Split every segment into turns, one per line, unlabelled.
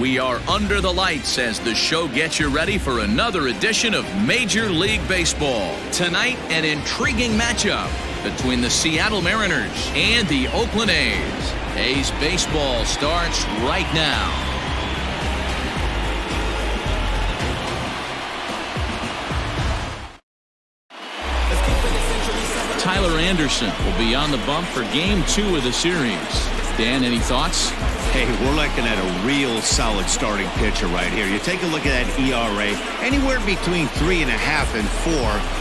We are under the lights as the show gets you ready for another edition of Major League Baseball. Tonight, an intriguing matchup between the Seattle Mariners and the Oakland A's. A's baseball starts right now. Tyler Anderson will be on the bump for Game 2 of the series. Dan, any thoughts?
Hey, we're looking at a real solid starting pitcher right here. You take a look at that ERA, anywhere between 3.5 and 4.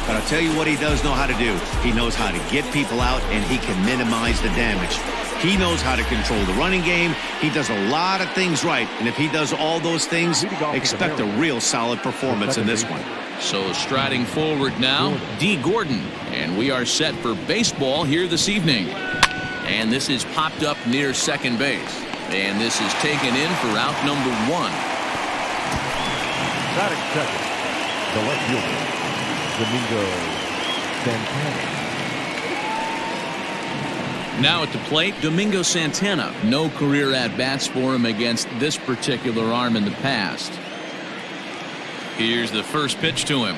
But I'll tell you what he does know how to do. He knows how to get people out, and he can minimize the damage. He knows how to control the running game. He does a lot of things right. And if he does all those things, expect a real solid performance in this one.
So striding forward now, D. Gordon. And we are set for baseball here this evening. And this is popped up near second base. And this is taken in for out number 1.
Batting second, the left fielder, Domingo Santana.
Now at the plate, Domingo Santana. No career at-bats for him against this particular arm in the past. Here's the first pitch to him.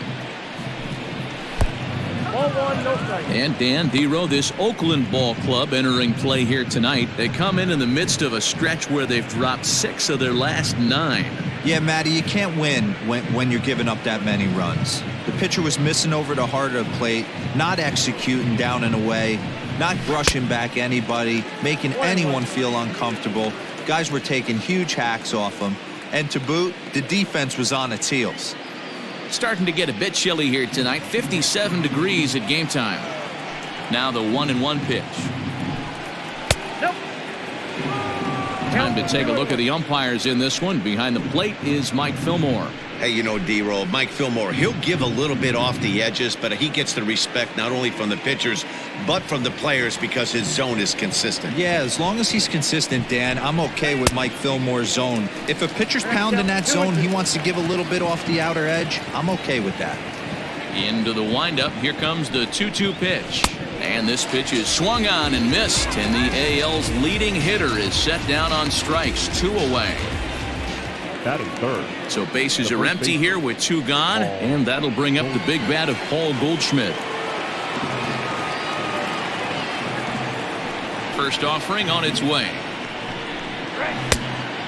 Ball one, no strike.
And Dan Dero, this Oakland ball club entering play here tonight. They come in the midst of a stretch where they've dropped 6 of their last 9.
Yeah, Matty, you can't win when you're giving up that many runs. The pitcher was missing over the heart of the plate, not executing down and away, not brushing back anybody, making anyone feel uncomfortable. Guys were taking huge hacks off him. And to boot, the defense was on its heels.
Starting to get a bit chilly here tonight. 57 degrees at game time. Now the 1-1 pitch.
Nope.
Time to take a look at the umpires in this one. Behind the plate is Mike Fillmore.
Hey, you know, D-Roll, Mike Fillmore, he'll give a little bit off the edges, but he gets the respect not only from the pitchers, but from the players because his zone is consistent.
Yeah, as long as he's consistent, Dan, I'm okay with Mike Fillmore's zone. If a pitcher's pounding that zone, he wants to give a little bit off the outer edge, I'm okay with that.
Into the windup, here comes the 2-2 pitch. And this pitch is swung on and missed, and the AL's leading hitter is set down on strikes, 2 away.
Batting third.
So bases are empty here with 2 gone, and that'll bring up the big bat of Paul Goldschmidt. First offering on its way.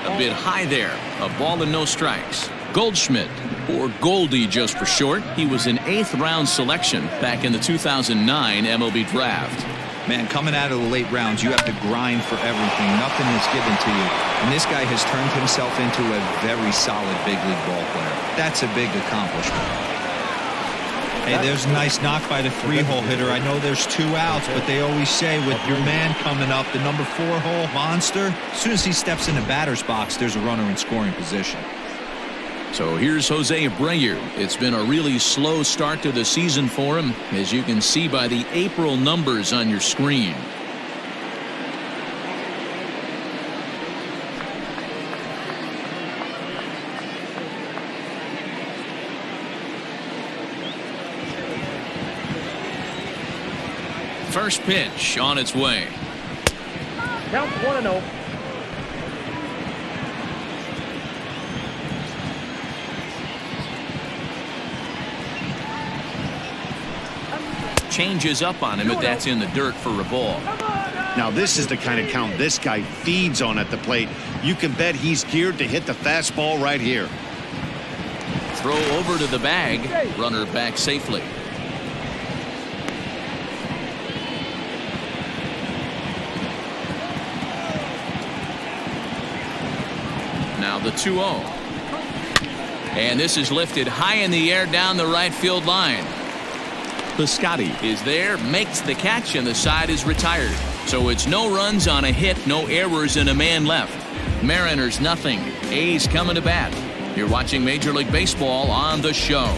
A bit high there. A ball and no strikes. Goldschmidt, or Goldie just for short. He was an 8th round selection back in the 2009 MLB draft.
Man, coming out of the late rounds, you have to grind for everything. Nothing is given to you. And this guy has turned himself into a very solid big league ball player. That's a big accomplishment. Hey, there's a nice knock by the 3-hole hitter. I know there's 2 outs, but they always say with your man coming up, the number 4-hole monster, as soon as he steps in the batter's box, there's a runner in scoring position.
So here's Jose Abreu. It's been a really slow start to the season for him, as you can see by the April numbers on your screen. First pitch on its way.
Count 1-0.
Changes up on him, but that's in the dirt for a ball.
Now this is the kind of count this guy feeds on at the plate. You can bet he's geared to hit the fastball right here.
Throw over to the bag. Runner back safely. Now the 2-0. And this is lifted high in the air down the right field line. Piscotty is there, makes the catch, and the side is retired. So it's no runs on a hit, no errors, and a man left. Mariners nothing. A's coming to bat. You're watching Major League Baseball on the show.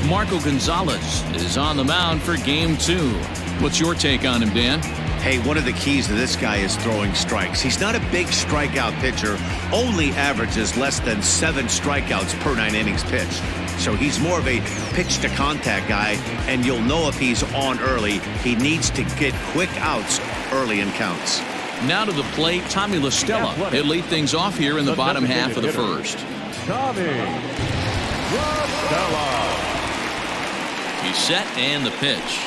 Marco Gonzalez is on the mound for Game 2. What's your take on him, Dan?
Hey, one of the keys to this guy is throwing strikes. He's not a big strikeout pitcher, only averages less than 7 strikeouts per 9 innings pitched. So he's more of a pitch to contact guy, and you'll know if he's on early. He needs to get quick outs early in counts.
Now to the plate, Tommy La Stella. He'll lead things off here in the bottom half of the first.
Tommy La Stella.
He's set and the pitch.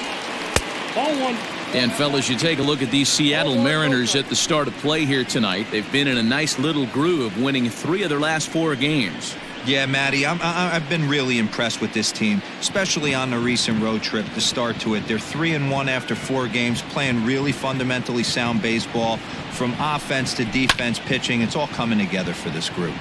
Ball one.
And fellas, you take a look at these Seattle Mariners at the start of play here tonight. They've been in a nice little groove, winning 3 of their last 4 games.
Yeah, Matty, I've been really impressed with this team, especially on the recent road trip, the start to it. They're 3-1 after 4 games, playing really fundamentally sound baseball from offense to defense, pitching. It's all coming together for this group.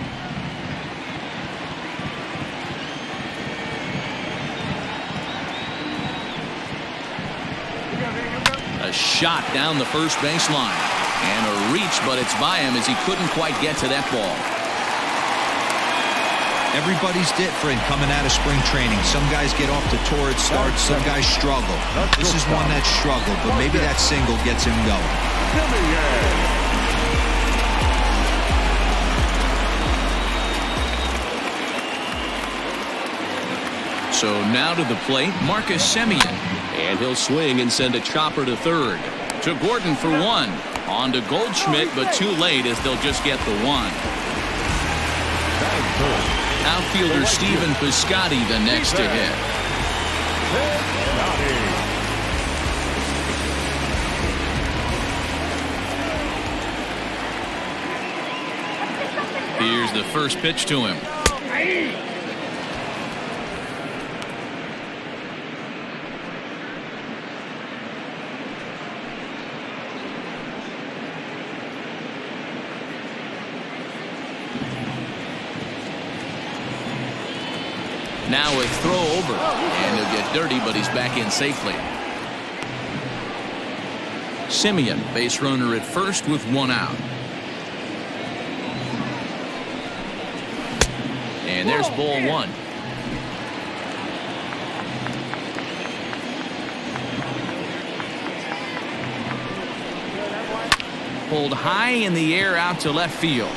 A shot down the first baseline. And a reach, but it's by him as he couldn't quite get to that ball.
Everybody's different coming out of spring training. Some guys get off to torrid starts, some guys struggle. This is one that struggled, but maybe that single gets him going.
So now to the plate, Marcus Semien. And he'll swing and send a chopper to third. To Gordon for 1. On to Goldschmidt, but too late as they'll just get the 1. Outfielder Stephen Piscotty the next to hit. Here's the first pitch to him. Now a throw over, and he'll get dirty, but he's back in safely. Semien, base runner at first with 1 out. And there's ball 1. Pulled high in the air out to left field.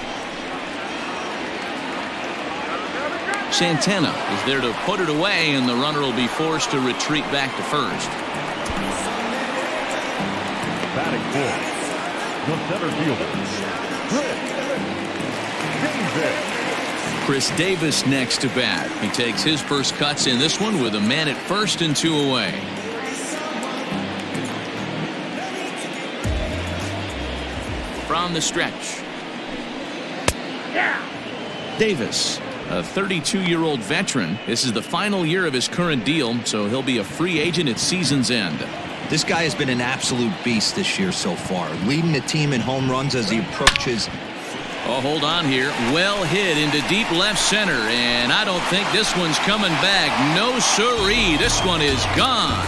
Santana is there to put it away, and the runner will be forced to retreat back to first.
Batting fourth, the center fielder, Chris Davis
next to bat. He takes his first cuts in this one with a man at first and 2 away. From the stretch. Davis, a 32-year-old veteran. This is the final year of his current deal, so he'll be a free agent at season's end.
This guy has been an absolute beast this year so far, leading the team in home runs as he approaches.
Oh, hold on here. Well hit into deep left center, and I don't think this one's coming back. No siree. This one is gone.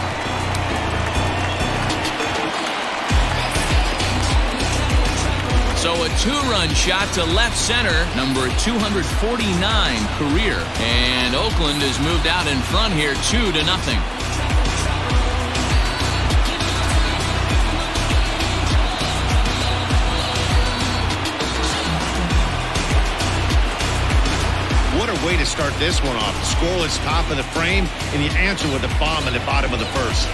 So a 2-run shot to left center, number 249 career. And Oakland has moved out in front here 2-0.
What a way to start this one off. Scoreless top of the frame, and you answer with a bomb in the bottom of the first.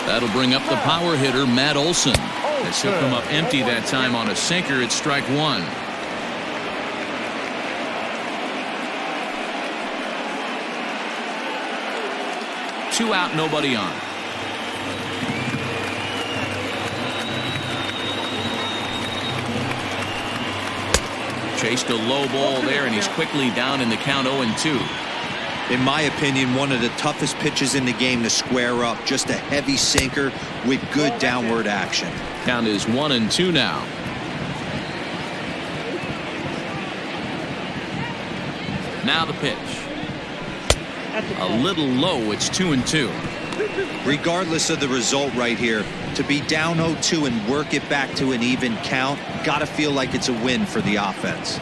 That'll bring up the power hitter, Matt Olson. As he'll come up empty that time on a sinker at strike 1. Two out, nobody on. Chased a low ball there, and he's quickly down in the count 0-2.
In my opinion, one of the toughest pitches in the game to square up. Just a heavy sinker with good downward action.
Count is 1-2 now. Now the pitch. A little low. It's 2-2.
Regardless of the result right here, to be down 0-2 and work it back to an even count, gotta feel like it's a win for the offense.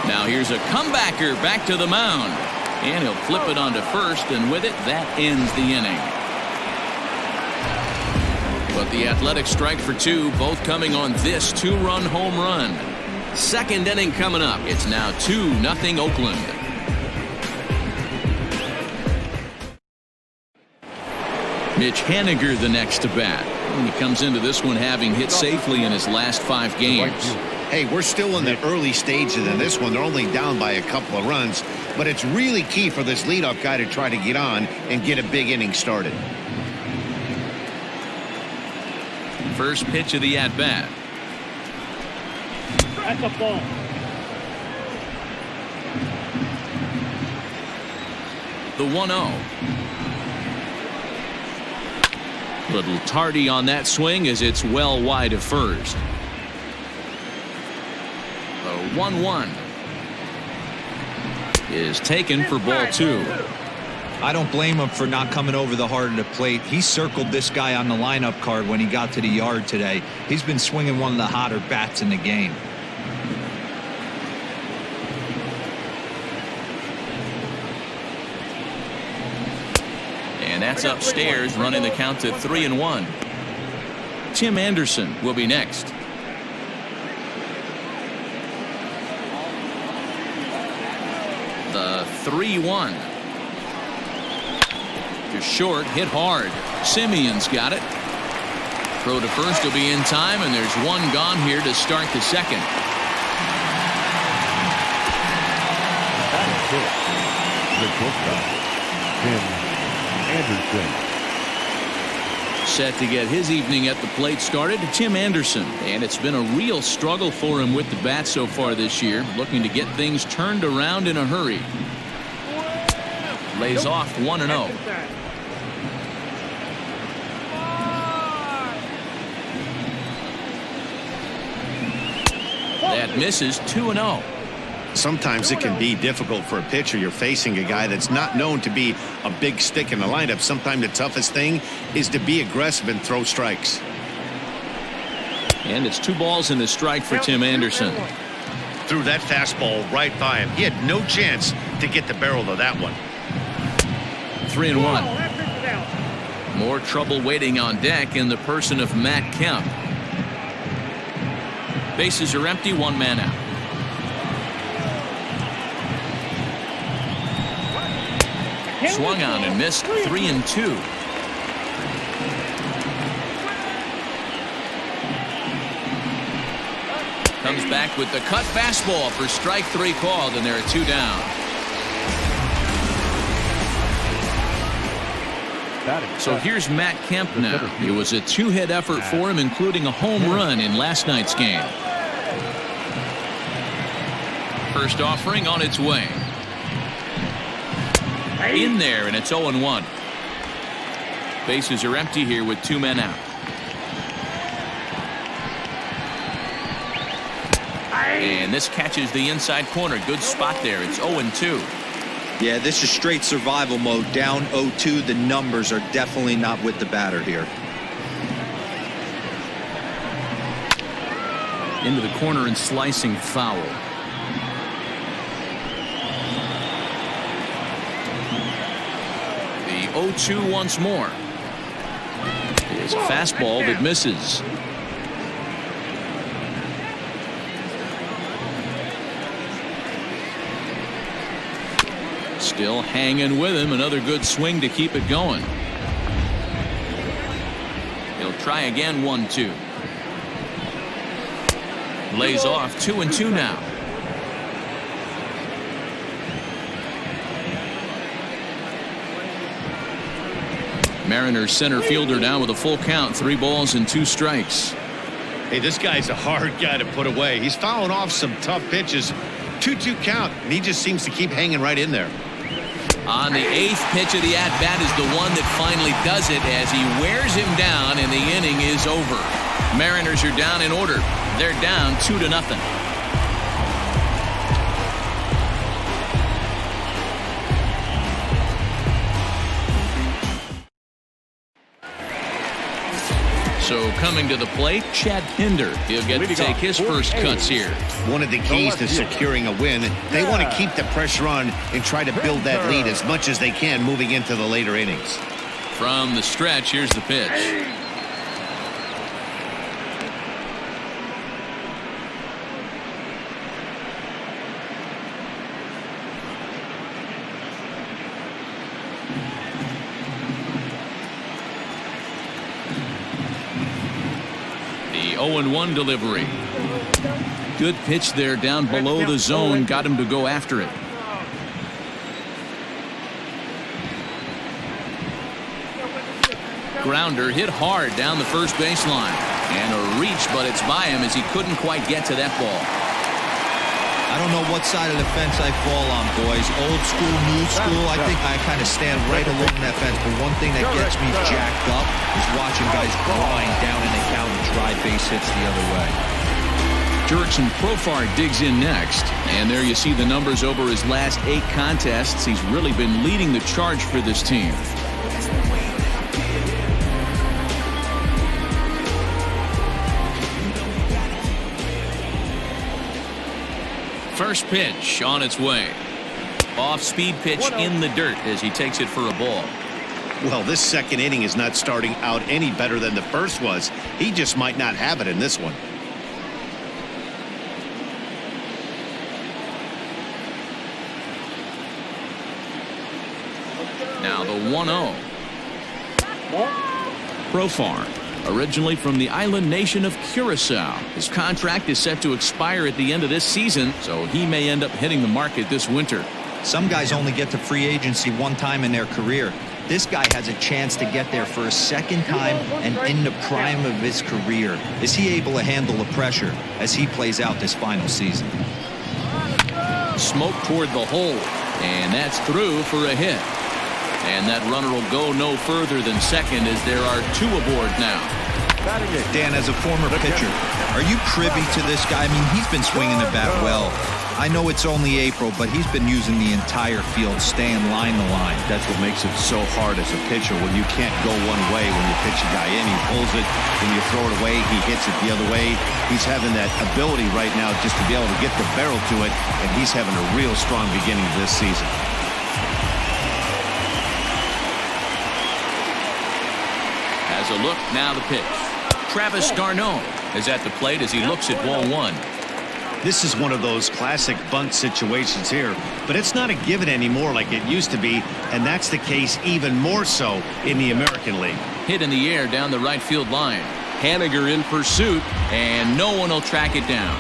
Now here's a comebacker back to the mound. And he'll flip it onto first, and with it, that ends the inning. But the Athletics strike for two, both coming on this two-run home run. Second inning coming up. It's now 2-0 Oakland. Mitch Haniger the next to bat. And he comes into this one having hit safely in his last 5 games.
Hey, we're still in the early stages in this one. They're only down by a couple of runs, but it's really key for this leadoff guy to try to get on and get a big inning started.
First pitch of the at-bat.
That's a ball.
The 1-0. Little tardy on that swing as it's well wide of first. The 1-1 is taken for ball 2.
I don't blame him for not coming over the heart of the plate. He circled this guy on the lineup card when he got to the yard today. He's been swinging one of the hotter bats in the game.
And that's upstairs, running the count to 3-1. Tim Anderson will be next. The 3-1. Just short, hit hard. Simeon's got it. Throw to first will be in time, and there's one gone here to start the second.
That's it. The shortstop, Tim Anderson.
Set to get his evening at the plate started, Tim Anderson. And it's been a real struggle for him with the bat so far this year, looking to get things turned around in a hurry. Lays off 1-0. That misses 2-0.
Sometimes it can be difficult for a pitcher. You're facing a guy that's not known to be a big stick in the lineup. Sometimes the toughest thing is to be aggressive and throw strikes.
And it's 2 balls and a strike for Tim Anderson.
Threw that fastball right by him. He had no chance to get the barrel of that one.
3-1. More trouble waiting on deck in the person of Matt Kemp. Bases are empty, 1 man out. Swung on and missed, 3-2. Comes back with the cut fastball for strike 3 called, and there are 2 down. So here's Matt Kemp now. It was a 2-hit effort for him, including a home run in last night's game. First offering on its way. In there, and it's 0-1. Bases are empty here with 2 men out. And this catches the inside corner. Good spot there. It's 0-2.
Yeah, this is straight survival mode. Down 0-2. The numbers are definitely not with the batter here.
Into the corner and slicing foul. The 0-2 once more. It's a fastball that misses. Still hanging with him. Another good swing to keep it going. He'll try again. 1-2. Lays off. 2-2 now. Mariners center fielder down with a full count. 3 balls and 2 strikes.
Hey, this guy's a hard guy to put away. He's fouling off some tough pitches. 2-2 count, and he just seems to keep hanging right in there.
On the 8th pitch of the at-bat is the one that finally does it as he wears him down, and the inning is over. Mariners are down in order. They're down 2-0. So coming to the plate, Chad Pinder. He'll get to take his first cuts here.
One of the keys to securing a win, they want to keep the pressure on and try to build that lead as much as they can moving into the later innings.
From the stretch, here's the pitch. 0-1 delivery. Good pitch there down below the zone. Got him to go after it. Grounder hit hard down the first baseline. And a reach, but it's by him as he couldn't quite get to that ball.
I don't know what side of the fence I fall on, boys. Old school, new school. I think I kind of stand right along that fence. But one thing that gets me jacked up is watching guys grind down in the count and drive base hits the other way.
Jurickson Profar digs in next. And there you see the numbers over his last 8 contests. He's really been leading the charge for this team. First pitch on its way. Off-speed pitch in the dirt as he takes it for a ball.
Well, this second inning is not starting out any better than the first was. He just might not have it in this one.
Now the 1-0. Profar, originally from the island nation of Curacao. His contract is set to expire at the end of this season, so he may end up hitting the market this winter.
Some guys only get to free agency one time in their career. This guy has a chance to get there for a second time and in the prime of his career. Is he able to handle the pressure as he plays out this final season?
Smoke toward the hole, and that's through for a hit. And that runner will go no further than second as there are 2 aboard now.
Dan, as a former pitcher, are you privy to this guy? I mean, he's been swinging the bat well. I know it's only April, but he's been using the entire field, staying line to line.
That's what makes it so hard as a pitcher when you can't go one way when you pitch a guy in. He pulls it. When you throw it away, he hits it the other way. He's having that ability right now just to be able to get the barrel to it, and he's having a real strong beginning of this season.
As a look, now the pitch. Travis d'Arnaud is at the plate as he looks at ball 1.
This is one of those classic bunt situations here, but it's not a given anymore like it used to be, and that's the case even more so in the American League.
Hit in the air down the right field line. Haniger in pursuit, and no one will track it down.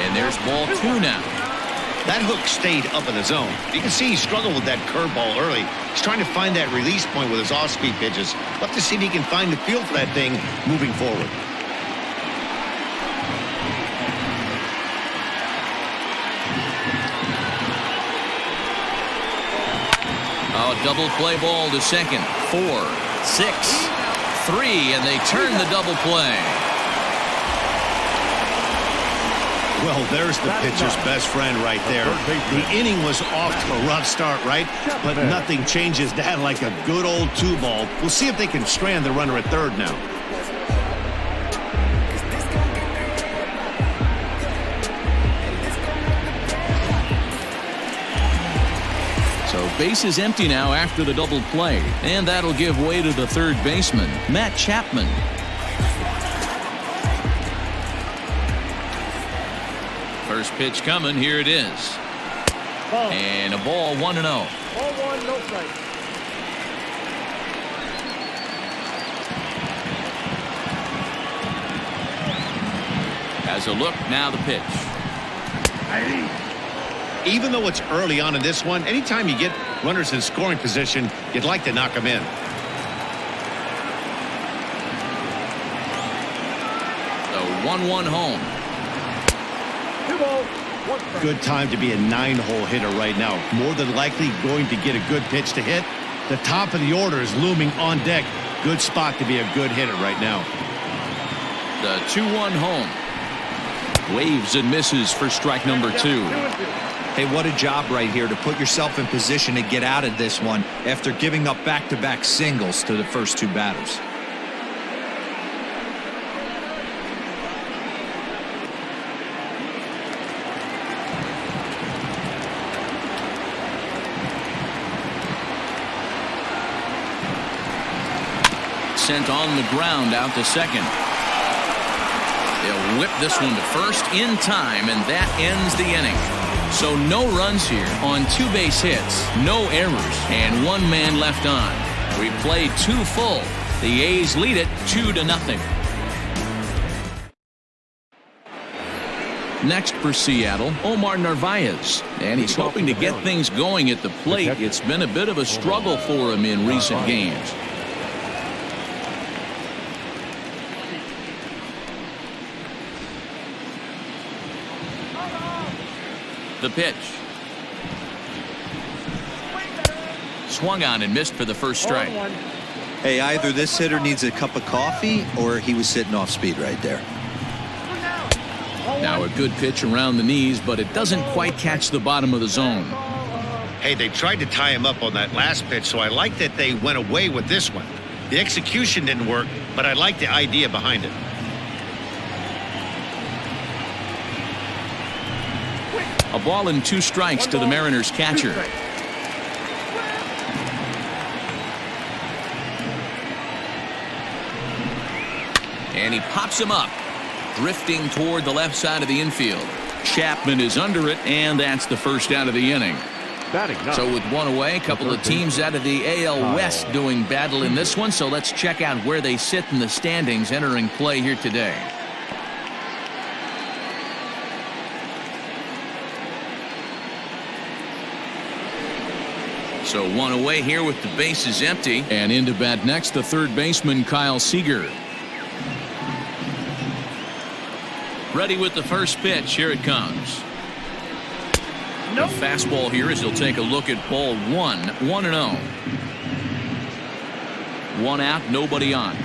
And there's ball 2 now.
That hook stayed up in the zone. You can see he struggled with that curveball early. He's trying to find that release point with his off-speed pitches. We'll have to see if he can find the feel for that thing moving forward.
Oh, double play ball to second. 4, 6, 3, and they turn the double play.
Well, there's the pitcher's best friend right there. The inning was off to a rough start, right? But nothing changes that like a good old 2-ball. We'll see if they can strand the runner at third now.
So base is empty now after the double play, and that'll give way to the third baseman, Matt Chapman. First pitch coming. Here it is. And a ball 1-0.
Ball 1, no strike.
As a look, now the pitch.
Even though it's early on in this one, anytime you get runners in scoring position, you'd like to knock them in.
The 1-1 home.
Good time to be a 9-hole hitter right now. More than likely going to get a good pitch to hit. The top of the order is looming on deck. Good spot to be a good hitter right now.
The 2-1 home. Waves and misses for strike number 2.
Hey, what a job right here to put yourself in position to get out of this one after giving up back-to-back singles to the first 2 batters.
Sent on the ground out to second. They'll whip this one to first in time, and that ends the inning. So no runs here on 2 base hits, no errors, and 1 man left on. We played 2 full. The A's lead it 2-0. Next for Seattle, Omar Narvaez, and he's hoping to get things going at the plate. It's been a bit of a struggle for him in recent games. The pitch. Swung on and missed for the first strike.
Hey, either this hitter needs a cup of coffee or he was sitting off speed right there.
Now a good pitch around the knees, but it doesn't quite catch the bottom of the zone.
Hey, they tried to tie him up on that last pitch, so I like that they went away with this one. The execution didn't work, but I like the idea behind it.
A ball and 2 strikes to the Mariners catcher. And he pops him up, drifting toward the left side of the infield. Chapman is under it, and that's the first out of the inning. So with 1 away, a couple of teams out of the AL West doing battle in this one. So let's check out where they sit in the standings entering play here today. So 1 away here with the bases empty. And into bat next, the third baseman, Kyle Seager. Ready with the first pitch. Here it comes. The fastball here as he'll take a look at ball 1. 1-0. 1 out, nobody on.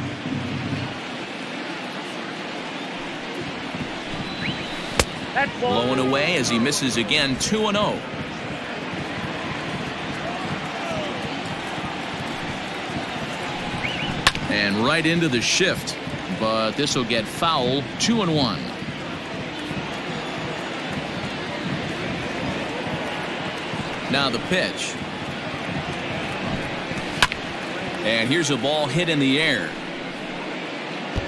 Blowing away as he misses again. 2-0. And right into the shift, but this will get foul. 2-1. Now the pitch. And here's a ball hit in the air.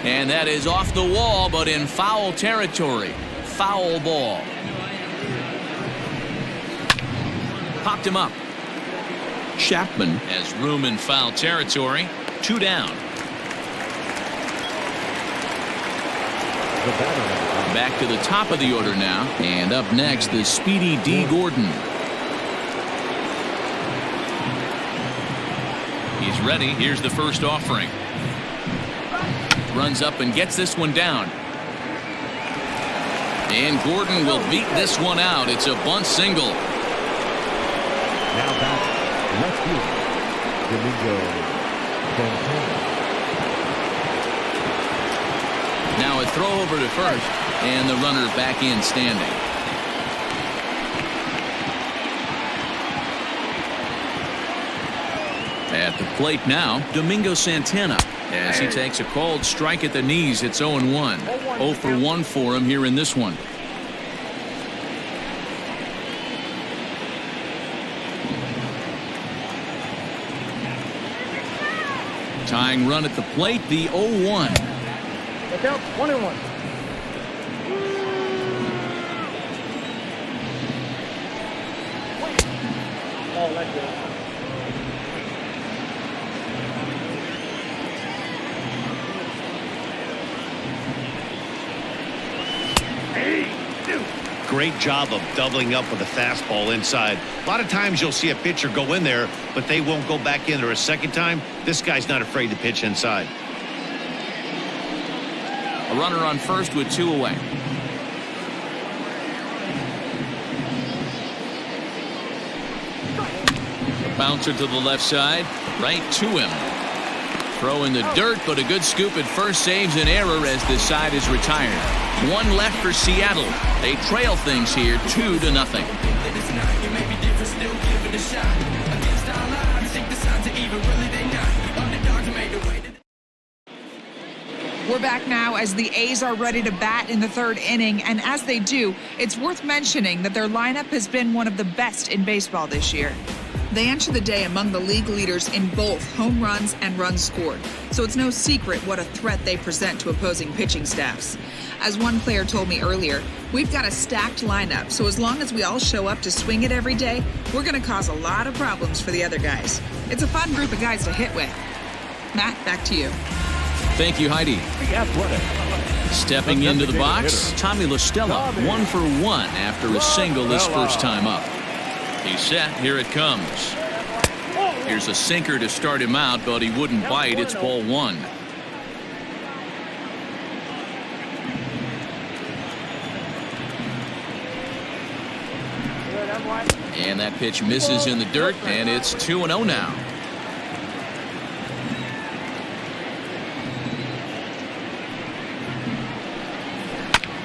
And that is off the wall, but in foul territory. Foul ball. Popped him up. Chapman has room in foul territory. 2 down. Back to the top of the order now. And up next is Speedy D. Gordon. He's ready. Here's the first offering. Runs up and gets this one down. And Gordon will beat this one out. It's a bunt single.
Now back left field, Domingo Santana.
Now a throw over to first, and the runner back in standing. At the plate now, Domingo Santana, as he takes a called strike at the knees. It's 0-1. 0 for 1 for him here in this one. Tying run at the plate, the 0-1.
Look out, 1-1. Oh, that's good.
Great job of doubling up with a fastball inside. A lot of times you'll see a pitcher go in there, but they won't go back in there a second time. This guy's not afraid to pitch inside.
A runner on first with 2 away. A bouncer to the left side, right to him. Throw in the dirt, but a good scoop at first saves an error as this side is retired. 1 left for Seattle. They trail things here 2-0.
We're back now as the A's are ready to bat in the 3rd inning, and as they do, it's worth mentioning that their lineup has been one of the best in baseball this year. They enter the day among the league leaders in both home runs and runs scored, so it's no secret what a threat they present to opposing pitching staffs. As one player told me earlier, we've got a stacked lineup, so as long as we all show up to swing it every day, we're going to cause a lot of problems for the other guys. It's a fun group of guys to hit with. Matt, back to you.
Thank you, Heidi.
The Athletic.
Stepping into the box, Tommy LaStella, 1 for 1 after a single his first time up. He's set. Here it comes. Here's a sinker to start him out, but he wouldn't bite. It's ball 1. And that pitch misses in the dirt, and it's 2-0 now.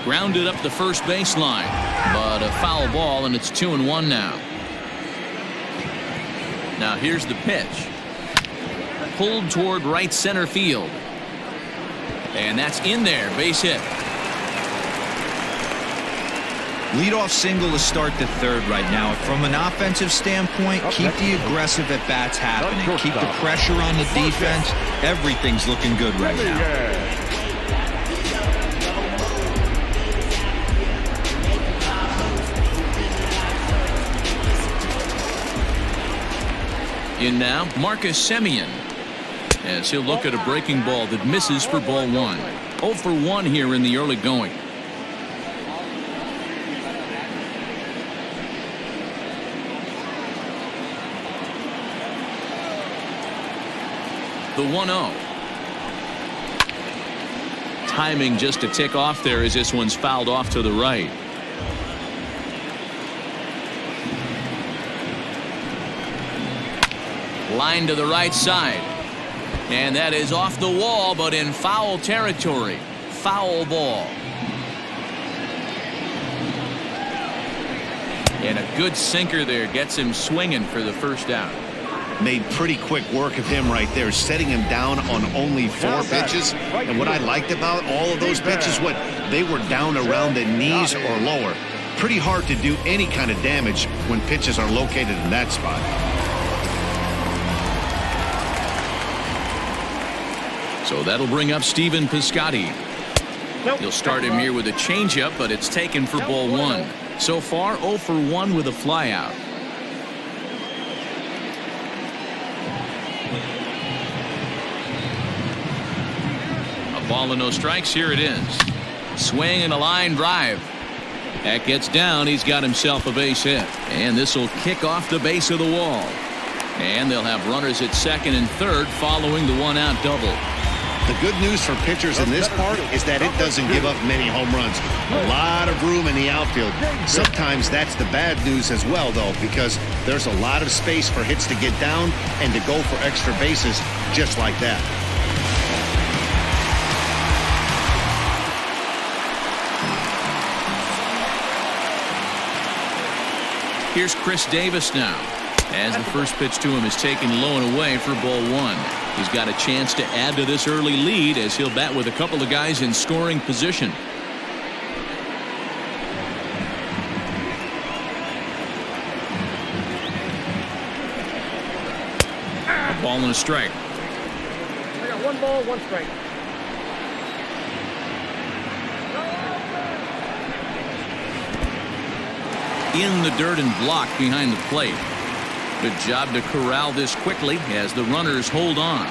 Grounded up the first baseline, but a foul ball, and it's 2-1 now. Now here's the pitch. Pulled toward right center field. And that's in there, base hit.
Leadoff single to start the third right now. From an offensive standpoint, keep the aggressive at-bats happening. Keep the pressure on the defense. Everything's looking good right now.
In now, Marcus Semien, as he'll look at a breaking ball that misses for ball 1. 0 for 1 here in the early going. The 1-0. Timing just a tick off there as this one's fouled off to the right. Line to the right side. And that is off the wall, but in foul territory. Foul ball. And a good sinker there gets him swinging for the first out.
Made pretty quick work of him right there, setting him down on only 4 pitches. And what I liked about all of those pitches, they were down around the knees or lower. Pretty hard to do any kind of damage when pitches are located in that spot.
So that'll bring up Stephen Piscotty. He'll start him here with a changeup, but it's taken for ball 1. So far, 0 for 1 with a flyout. A ball and no strikes. Here it is. Swing and a line drive. That gets down. He's got himself a base hit. And this will kick off the base of the wall. And they'll have runners at second and third following the 1-out double.
The good news for pitchers in this part is that it doesn't give up many home runs. A lot of room in the outfield. Sometimes that's the bad news as well, though, because there's a lot of space for hits to get down and to go for extra bases just like that.
Here's Chris Davis now, as the first pitch to him is taken low and away for ball 1. He's got a chance to add to this early lead as he'll bat with a couple of guys in scoring position. A ball and a strike.
I got 1 ball, 1 strike.
In the dirt and blocked behind the plate. Good job to corral this quickly as the runners hold on.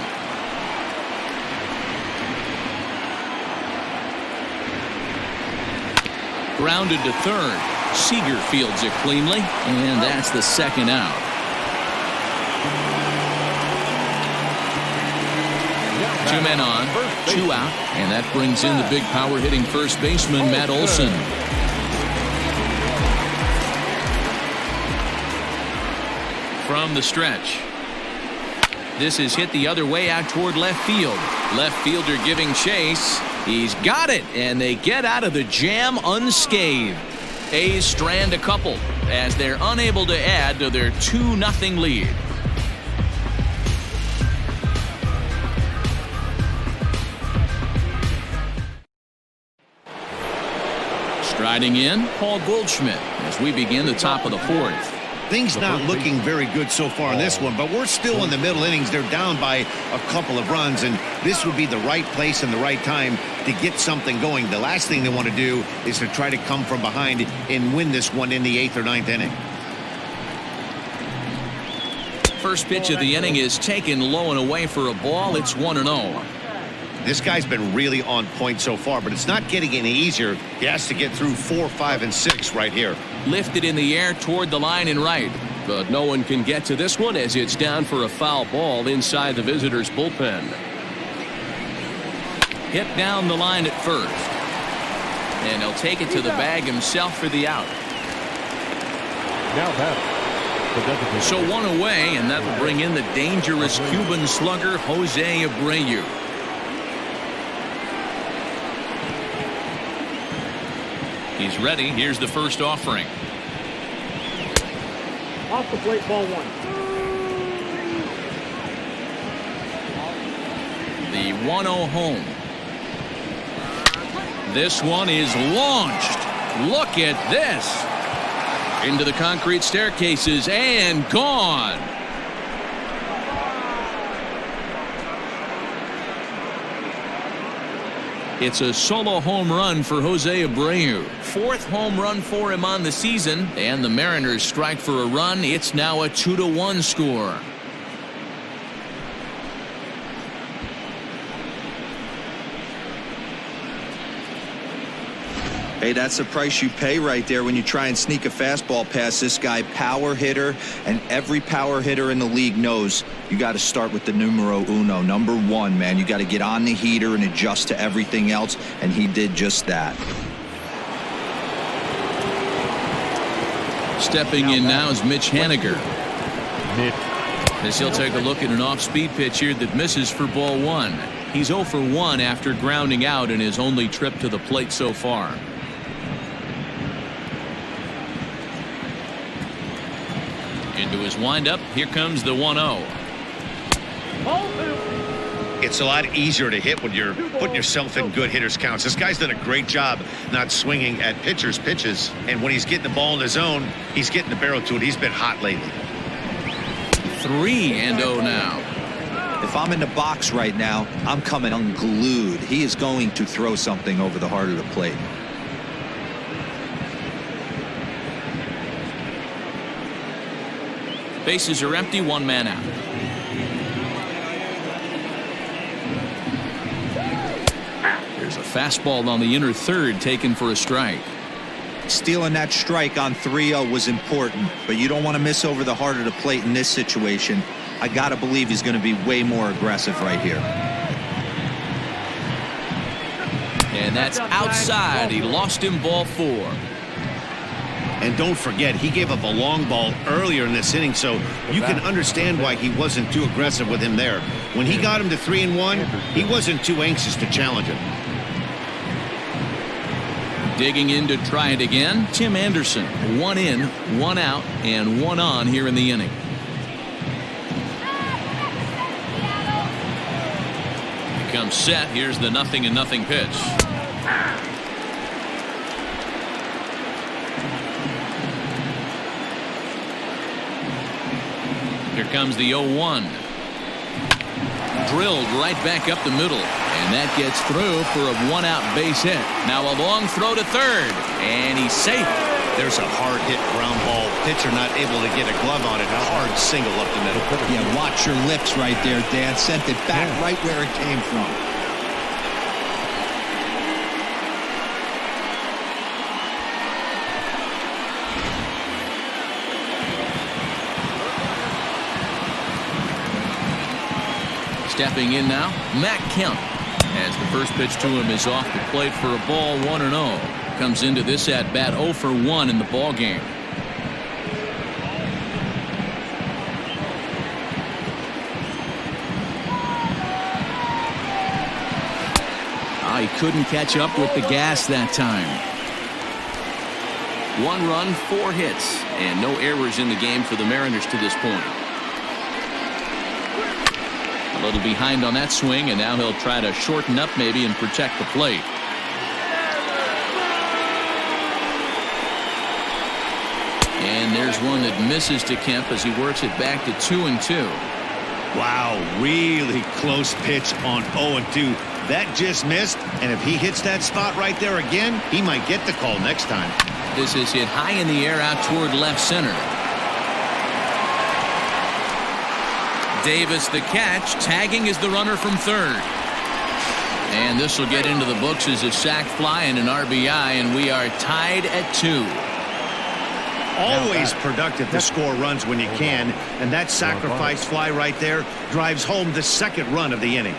Grounded to third. Seager fields it cleanly, and that's the second out. Two men on, 2 out, and that brings in the big power hitting first baseman Matt Olson. From the stretch. This is hit the other way out toward left field. Left fielder giving chase. He's got it, and they get out of the jam unscathed. A's strand a couple as they're unable to add to their 2-0 lead. Striding in, Paul Goldschmidt as we begin the top of the 4th.
Things not looking very good so far in this one, but we're still in the middle innings. They're down by a couple of runs, and this would be the right place and the right time to get something going. The last thing they want to do is to try to come from behind and win this one in the 8th or 9th inning.
First pitch of the inning is taken low and away for a ball. It's 1-0.
This guy's been really on point so far, but it's not getting any easier. He has to get through 4, 5, and 6 right here.
Lifted in the air toward the line and right.
But no one can get to this one as it's down for a foul ball inside the visitors' bullpen.
Hit down the line at first. And he'll take it to the bag himself for the out.
Now batting.
So one away, and that will bring in the dangerous Cuban slugger Jose Abreu. He's ready. Here's the first offering.
Off the plate, ball 1.
The 1-0 home. This one is launched. Look at this. Into the concrete staircases and gone. It's a solo home run for Jose Abreu. 4th home run for him on the season, and the Mariners strike for a run. It's now a 2-1 score.
Hey, that's the price you pay right there when you try and sneak a fastball past this guy. Power hitter, and every power hitter in the league knows you got to start with the numero uno, number 1, man. You got to get on the heater and adjust to everything else, and he did just that.
Stepping in now is Mitch Haniger. As he'll take a look at an off-speed pitch here that misses for ball 1. He's 0 for 1 after grounding out in his only trip to the plate so far. Into his windup. Here comes the 1-0.
It's a lot easier to hit when you're putting yourself in good hitters counts. This guy's done a great job not swinging at pitchers' pitches, and when he's getting the ball in his zone, he's getting the barrel to it. He's been hot lately.
3-0 now.
If I'm in the box right now, I'm coming unglued. He is going to throw something over the heart of the plate.
Bases are empty, 1 man out. There's a fastball on the inner third taken for a strike.
Stealing that strike on 3-0 was important, but you don't want to miss over the heart of the plate in this situation. I got to believe he's going to be way more aggressive right here.
And that's outside. He lost him, ball 4.
And don't forget, he gave up a long ball earlier in this inning, so you can understand why he wasn't too aggressive with him there. When he got him to 3-1, he wasn't too anxious to challenge him.
Digging in to try it again, Tim Anderson. 1 in, 1 out, and 1 on here in the inning. He comes set. Here's the 0-0 pitch. Here comes the 0-1. Drilled right back up the middle. And that gets through for a 1-out base hit. Now a long throw to third. And he's safe.
There's a hard hit ground ball. Pitcher not able to get a glove on it. A hard single up the middle.
Yeah, watch your lips right there, Dan. Sent it back right where it came from.
Stepping in now, Matt Kemp. As the first pitch to him is off the plate for a ball, 1-0. Comes into this at bat 0 for 1 in the ball game. He couldn't catch up with the gas that time. 1 run, 4 hits, and no errors in the game for the Mariners to this point. A little behind on that swing, and now he'll try to shorten up maybe and protect the plate. And And there's one that misses to Kemp as he works it back to 2-2.
Wow, really close pitch on 0-2. That just missed, and if he hits that spot right there again, he might get the call next time.
This is hit high in the air out toward left center. Davis the catch. Tagging is the runner from third. And this will get into the books as a sac fly and an RBI, and we are tied at 2.
Always productive to score runs when you can, and that sacrifice fly right there drives home the second run of the inning.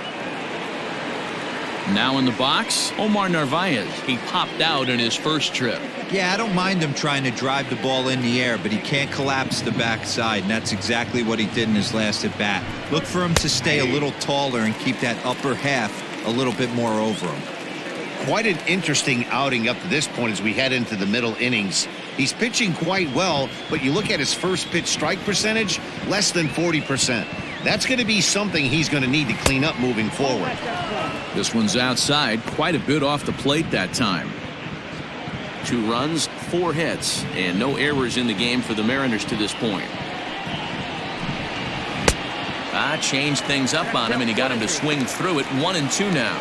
Now in the box, Omar Narvaez. He popped out in his first trip.
Yeah, I don't mind him trying to drive the ball in the air, but he can't collapse the backside, and that's exactly what he did in his last at bat. Look for him to stay a little taller and keep that upper half a little bit more over him.
Quite an interesting outing up to this point as we head into the middle innings. He's pitching quite well, but you look at his first pitch strike percentage, less than 40%. That's going to be something he's going to need to clean up moving forward.
This one's outside, quite a bit off the plate that time. 2 runs, 4 hits, and no errors in the game for the Mariners to this point. Changed things up on him, and he got him to swing through it. 1-2 now.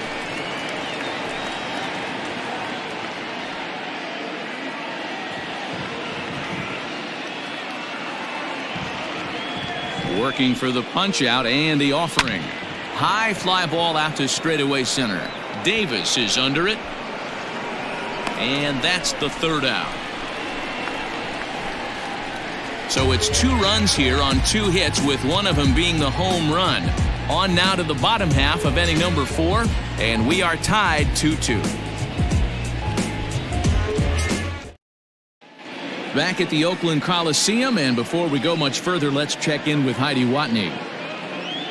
Working for the punch out and the offering. High fly ball out to straightaway center. Davis is under it. And that's the third out. So it's 2 runs here on 2 hits, with one of them being the home run. On now to the bottom half of inning number 4, and we are tied 2-2. Back at the Oakland Coliseum, and before we go much further, let's check in with Heidi Watney.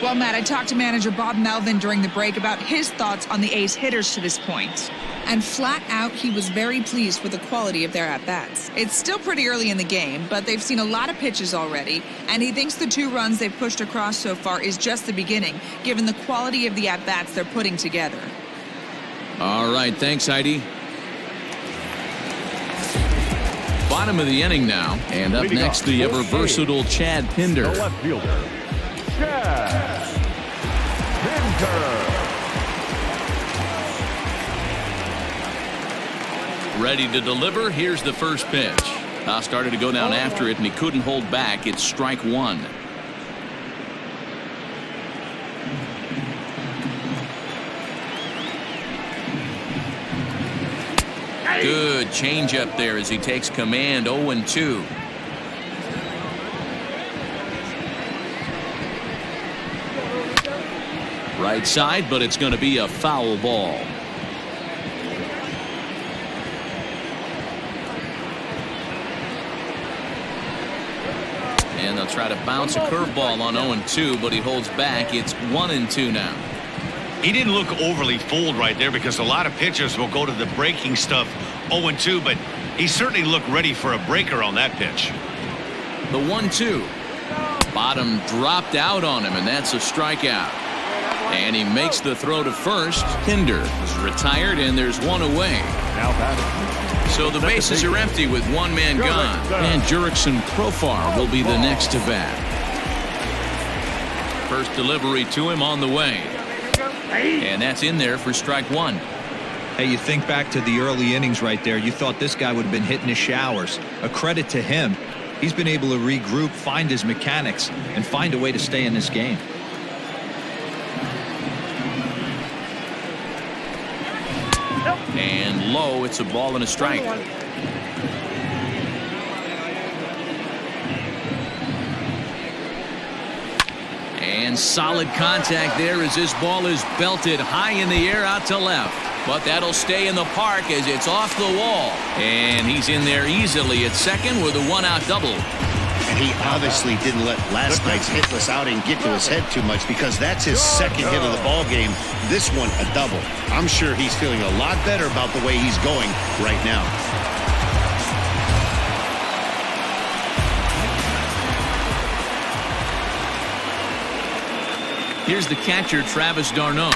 Well, Matt, I talked to manager Bob Melvin during the break about his thoughts on the A's hitters to this point. And flat out, he was very pleased with the quality of their at-bats. It's still pretty early in the game, but they've seen a lot of pitches already, and he thinks the 2 runs they've pushed across so far is just the beginning, given the quality of the at-bats they're putting together.
All right, thanks, Heidi. Bottom of the inning now, and up next, the ever versatile Chad Pinder.
The left fielder, Chad Pinder.
Ready to deliver. Here's the first pitch. Started to go down after it, and he couldn't hold back. It's strike 1. Good changeup there as he takes command. 0-2. Right side, but it's going to be a foul ball. And they'll try to bounce a curveball on 0-2, but he holds back. It's 1-2 now.
He didn't look overly fooled right there, because a lot of pitchers will go to the breaking stuff 0-2, but he certainly looked ready for a breaker on that pitch.
The 1-2. Bottom dropped out on him, and that's a strikeout. And he makes the throw to first. Pinder is retired, and there's one away.
Now batting.
So the bases are empty with one man gone. And Jurickson Profar will be the next to bat. First delivery to him on the way. And that's in there for strike 1.
Hey, you think back to the early innings right there. You thought this guy would have been hitting his showers. A credit to him. He's been able to regroup, find his mechanics, and find a way to stay in this game.
And low, it's a ball and a strike. And solid contact there as this ball is belted high in the air out to left. But that'll stay in the park as it's off the wall. And he's in there easily at second with a 1-out double.
And he obviously didn't let last night's hitless outing get to his head too much, because that's his second hit of the ball game. This one a double. I'm sure he's feeling a lot better about the way he's going right now.
Here's the catcher, Travis d'Arnaud.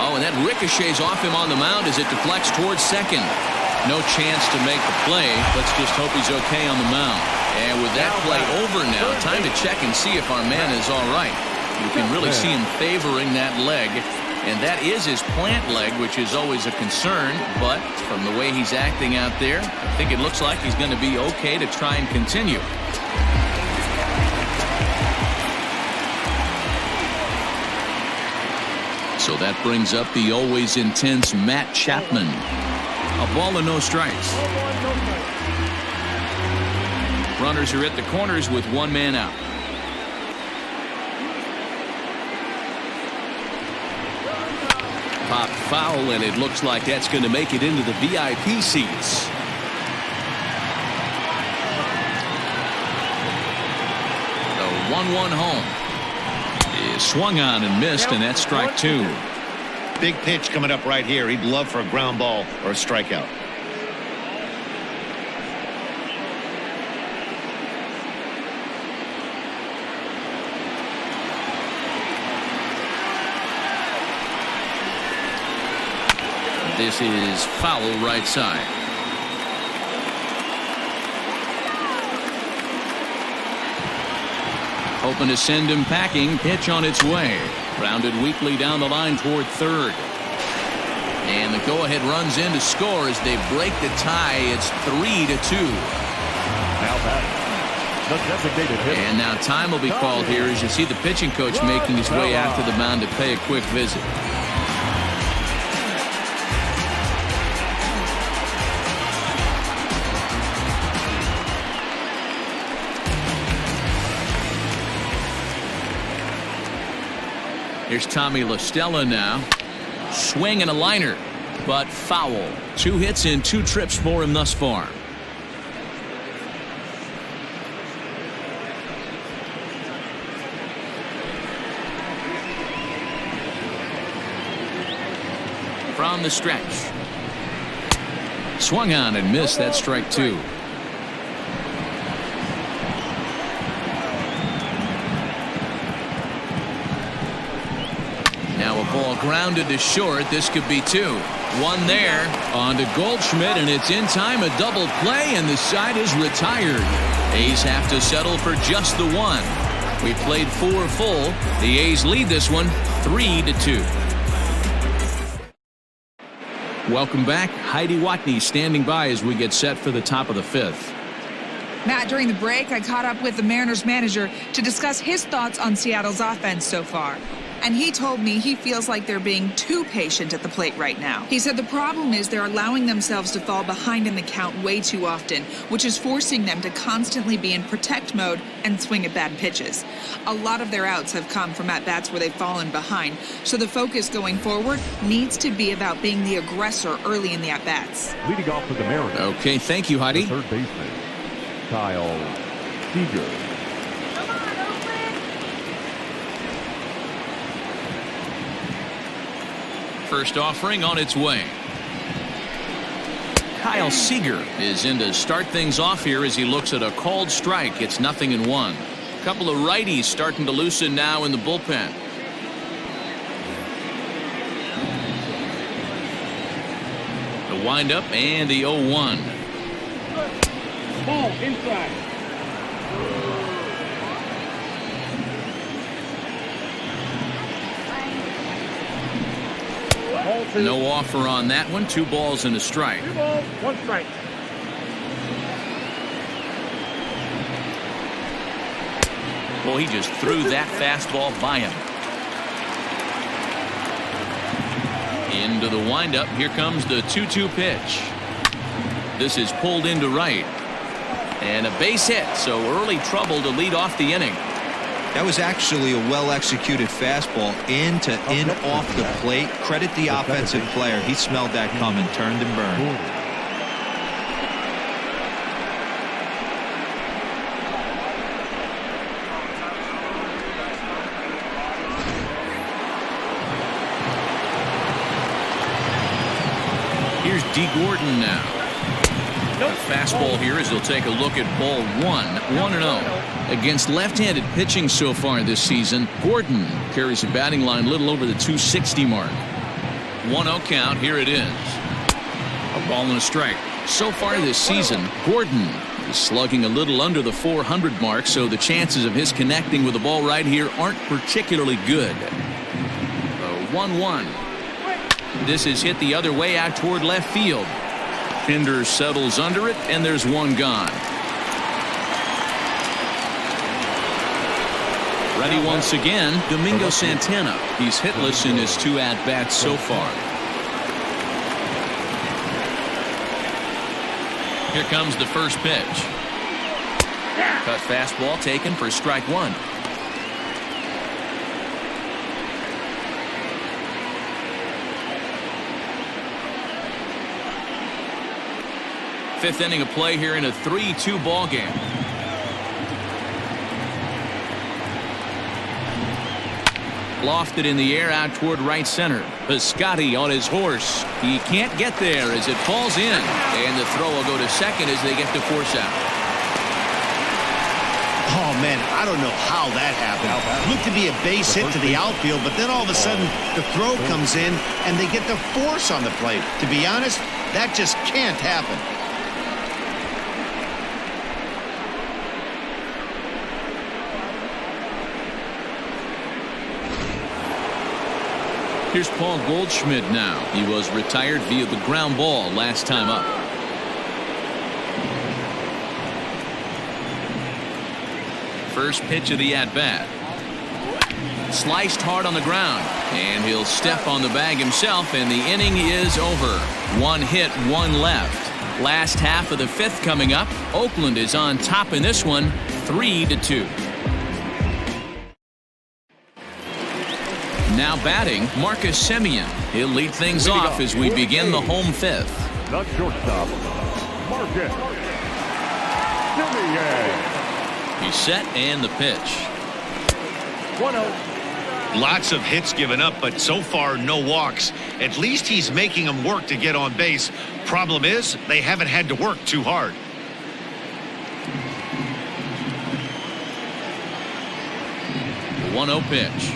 Oh, and that ricochets off him on the mound as it deflects towards second. No chance to make the play. Let's just hope he's okay on the mound. And with that play over now, time to check and see if our man is all right. You can really see him favoring that leg. And that is his plant leg, which is always a concern. But from the way he's acting out there, I think it looks like he's going to be okay to try and continue. So that brings up the always intense Matt Chapman. A ball and no strikes. Runners are at the corners with one man out. Pop foul, and it looks like that's going to make it into the VIP seats. The 1-1 home is swung on and missed, and that's strike two.
Big pitch coming up right here. He'd love for a ground ball or a strikeout.
This is foul right side. Hoping to send him packing. Pitch on its way. Grounded weakly down the line toward third. And the go-ahead runs in to score as they break the tie. It's 3-2.
Now batting, the designated hitter.
And now time will be called here as you see the pitching coach making his way out to the mound to pay a quick visit. Here's Tommy La Stella now. Swing and a liner, but foul. 2 hits in 2 trips for him thus far. From the stretch. Swung on and missed. That strike 2. Now a ball grounded to short. This could be 2. 1 there on to Goldschmidt, and it's in time. A double play, and the side is retired. A's have to settle for just the 1. We played 4 full. The A's lead this one 3-2. Welcome back. Heidi Watney standing by as we get set for the top of the 5th.
Matt, during the break, I caught up with the Mariners manager to discuss his thoughts on Seattle's offense so far. And he told me he feels like they're being too patient at the plate right now. He said the problem is they're allowing themselves to fall behind in the count way too often, which is forcing them to constantly be in protect mode and swing at bad pitches. A lot of their outs have come from at-bats where they've fallen behind, so the focus going forward needs to be about being the aggressor early in the at-bats.
Leading off for the Mariners.
Okay, thank you, Heidi.
The third baseman, Kyle Seager.
First offering on its way. Kyle Seager is in to start things off here as he looks at a called strike. It's 0-1. A couple of righties starting to loosen now in the bullpen. The windup and the 0-1.
Ball inside.
No offer on that one. 2 balls and a strike.
2 balls, 1 strike.
Well, he just threw that fastball by him. Into the windup. Here comes the 2-2 pitch. This is pulled into right. And a base hit, so early trouble to lead off the inning.
That was actually a well-executed fastball in off the plate. Credit the offensive player. He smelled that coming, turned and burned.
Here's D. Gordon now. A fastball here as he'll take a look at ball 1-0. Against left-handed pitching so far this season, Gordon carries a batting line a little over the 260 mark. 1-0 count. Here it is. A ball and a strike. So far this season, Gordon He's slugging a little under the 400 mark, so the chances of his connecting with the ball right here aren't particularly good. 1-1. This is hit the other way out toward left field. Pinder settles under it, and there's one gone. Ready once again, Domingo Santana. He's hitless in his 2 at-bats so far. Here comes the first pitch. Cut fastball taken for strike 1. Fifth inning of play here in a 3-2 ball game. Lofted in the air out toward right center. Piscotty on his horse. He can't get there as it falls in. And the throw will go to second as they get to force out.
Oh, man, I don't know how that happened. Looked to be a base hit to the outfield, but then all of a sudden the throw comes in and they get the force on the plate. To be honest, that just can't happen.
Here's Paul Goldschmidt now. He was retired via the ground ball last time up. First pitch of the at-bat. Sliced hard on the ground. And he'll step on the bag himself, and the inning is over. 1 hit, 1 left. Last half of the 5th coming up. Oakland is on top in this one, 3-2. Now batting, Marcus Semien. He'll lead things off as we begin the home 5th.
The shortstop, Marcus Semien.
He's set and the pitch.
1-0.
Lots of hits given up, but so far no walks. At least he's making them work to get on base. Problem is, they haven't had to work too hard.
The 1-0 pitch.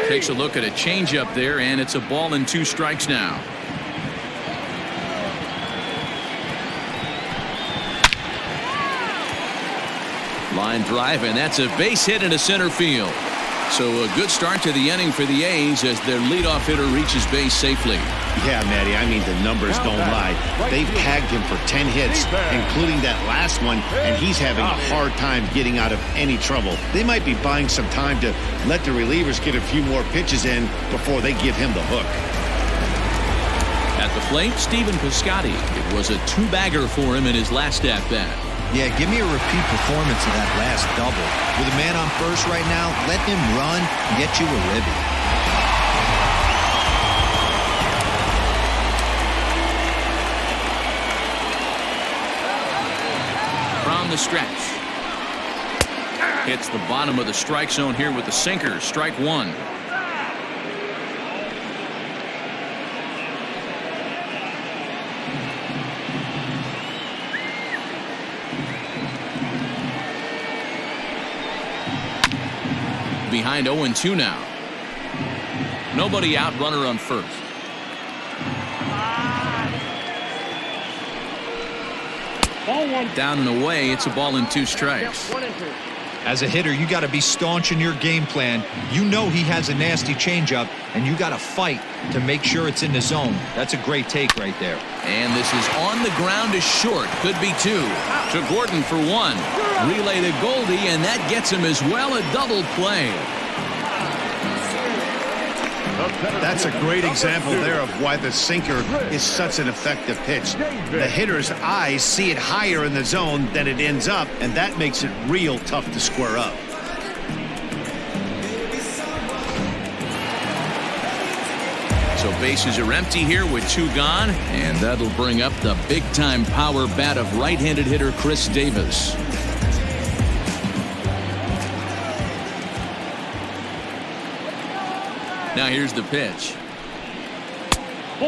Takes a look at a changeup there, and it's a ball and 2 strikes now. Line drive, and that's a base hit into center field. So a good start to the inning for the A's as their leadoff hitter reaches base safely.
Yeah, Matty, I mean, the numbers don't lie. They've tagged him for 10 hits, including that last one, and he's having a hard time getting out of any trouble. They might be buying some time to let the relievers get a few more pitches in before they give him the hook.
At the plate, Stephen Piscotty. It was a 2-bagger for him in his last at-bat.
Yeah, give me a repeat performance of that last double. With a man on first right now, let him run and get you a ribby.
From the stretch. Hits the bottom of the strike zone here with the sinker. Strike 1. Behind 0-2 now. Nobody out, runner on first. Down and away, it's a ball and 2 strikes.
As a hitter, you got to be staunch in your game plan. You know he has a nasty changeup, and you got to fight to make sure it's in the zone. That's a great take right there.
And this is on the ground to short. Could be 2. To Gordon for 1. Relay to Goldie, and that gets him as well. A double play.
That's a great example there of why the sinker is such an effective pitch. The hitter's eyes see it higher in the zone than it ends up, and that makes it real tough to square up.
So bases are empty here with 2 gone, and that'll bring up the big-time power bat of right-handed hitter Chris Davis. Now here's the pitch.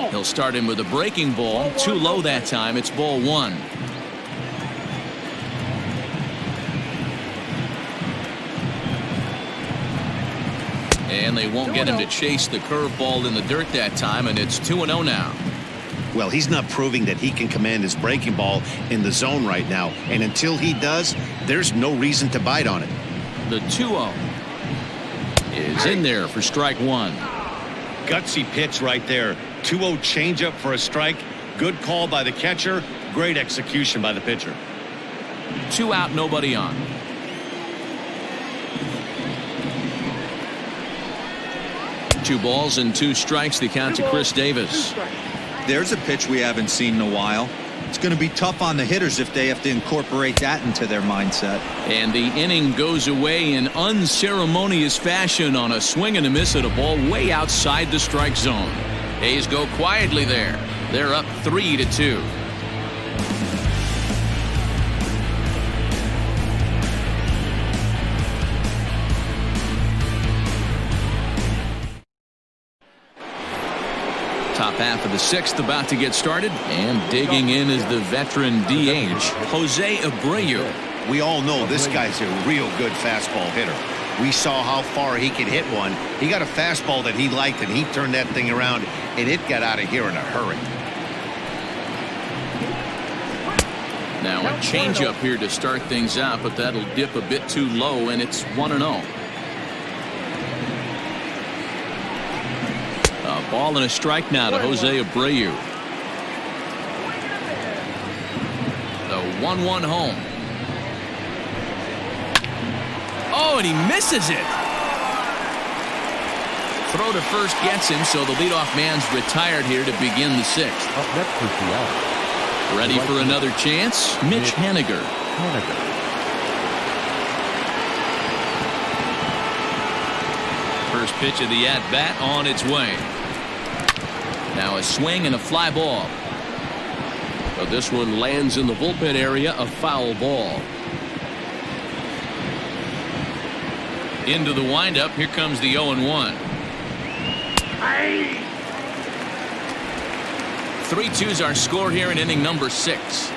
He'll start him with a breaking ball. Too low that time. It's ball 1. And they won't get him to chase the curveball in the dirt that time, and it's 2-0 now.
Well, he's not proving that he can command his breaking ball in the zone right now. And until he does, there's no reason to bite on it.
The 2-0 is in there for strike one.
Gutsy pitch right there. 2-0 changeup for a strike. Good call by the catcher. Great execution by the pitcher.
2 out, nobody on. Two balls and 2 strikes. The count to Chris Davis.
There's a pitch we haven't seen in a while. It's going to be tough on the hitters if they have to incorporate that into their mindset.
And the inning goes away in unceremonious fashion on a swing and a miss at a ball way outside the strike zone. A's go quietly there. They're up 3-2. Top half of the 6th about to get started, and digging in is the veteran DH, Jose Abreu.
We all know this guy's a real good fastball hitter. We saw how far he could hit one. He got a fastball that he liked, and he turned that thing around, and it got out of here in a hurry.
Now a changeup here to start things out, but that'll dip a bit too low, and it's 1-0. A ball and a strike now to Jose Abreu. The 1-1 home. Oh, and he misses it. Throw to first gets him, so the leadoff man's retired here to begin the 6th.
Up next for Seattle.
Ready for another chance? Mitch Haniger. First pitch of the at-bat on its way. Now a swing and a fly ball. But this one lands in the bullpen area, a foul ball. Into the windup. Here comes the 0-1. 3-2's our score here in inning number 6.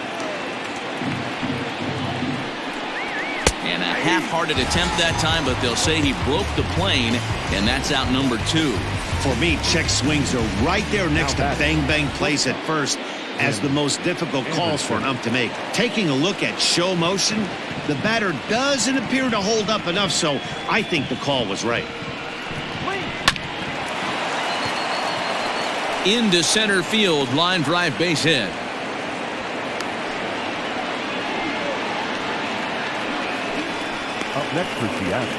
And a half-hearted attempt that time, but they'll say he broke the plane, and that's out number 2.
For me, check swings are right there next to bang-bang plays at first as the most difficult calls for an ump to make. Taking a look at show motion, the batter doesn't appear to hold up enough, so I think the call was right.
Into center field, line drive, base hit.
Up next for Seattle,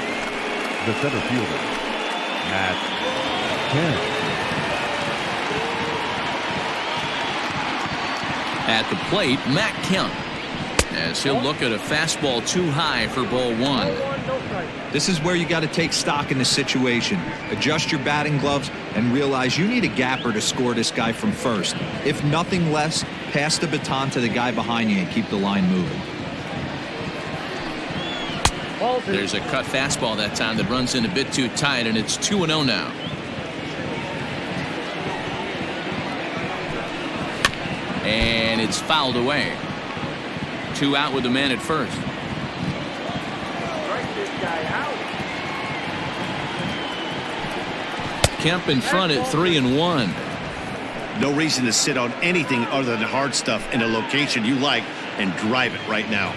the center fielder, Matt Kemp.
At the plate, Matt Kemp, as he'll look at a fastball too high for ball 1.
This is where you got to take stock in the situation. Adjust your batting gloves and realize you need a gapper to score this guy from first. If nothing less, pass the baton to the guy behind you and keep the line moving.
There's a cut fastball that time that runs in a bit too tight, and it's 2-0 now. And it's fouled away. 2 out with the man at first. Kemp in front at 3-1.
No reason to sit on anything other than hard stuff in a location you like and drive it right now.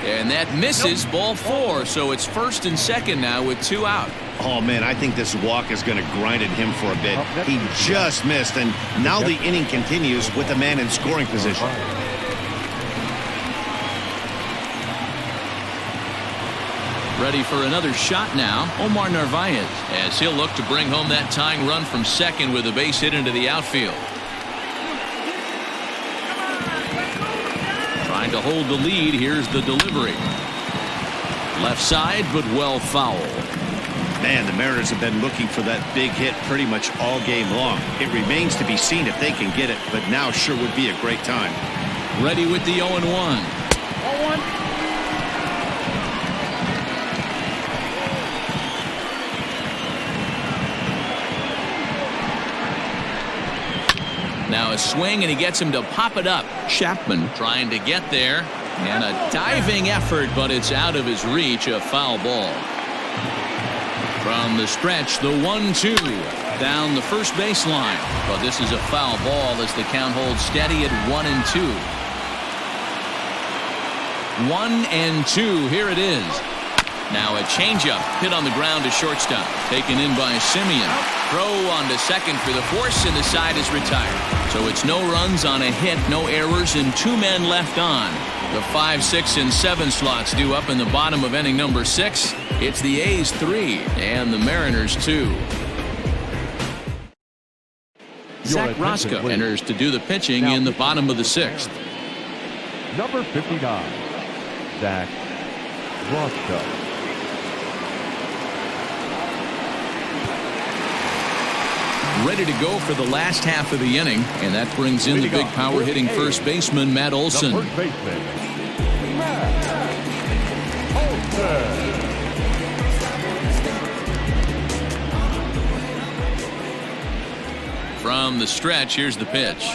And that misses. Ball 4, so it's first and second now with 2 out.
Oh, man, I think this walk is going to grind at him for a bit. He just missed, and now the inning continues with the man in scoring position.
Ready for another shot now, Omar Narvaez, as he'll look to bring home that tying run from second with a base hit into the outfield. Trying to hold the lead. Here's the delivery. Left side, but well foul.
Man, the Mariners have been looking for that big hit pretty much all game long. It remains to be seen if they can get it, but now sure would be a great time.
Ready with the 0-1. 0-1. Now a swing, and he gets him to pop it up. Chapman trying to get there. And a diving effort, but it's out of his reach. A foul ball. From the stretch, the 1-2 down the first baseline. But this is a foul ball as the count holds steady at 1-2. 1-2. Here it is. Now a changeup hit on the ground to shortstop. Taken in by Simeon. Throw on to second for the force, and the side is retired. So it's no runs on a hit, no errors, and 2 men left on. The 5, 6, and 7 slots due up in the bottom of inning number 6. It's the A's 3 and the Mariners 2. Zach Roscoe enters to do the pitching in the bottom of the 6th.
Number 59, Zach Roscoe.
Ready to go for the last half of the inning, and that brings in the big power hitting first baseman Matt Olson.
The first baseman, Matt Olson.
From the stretch, here's the pitch.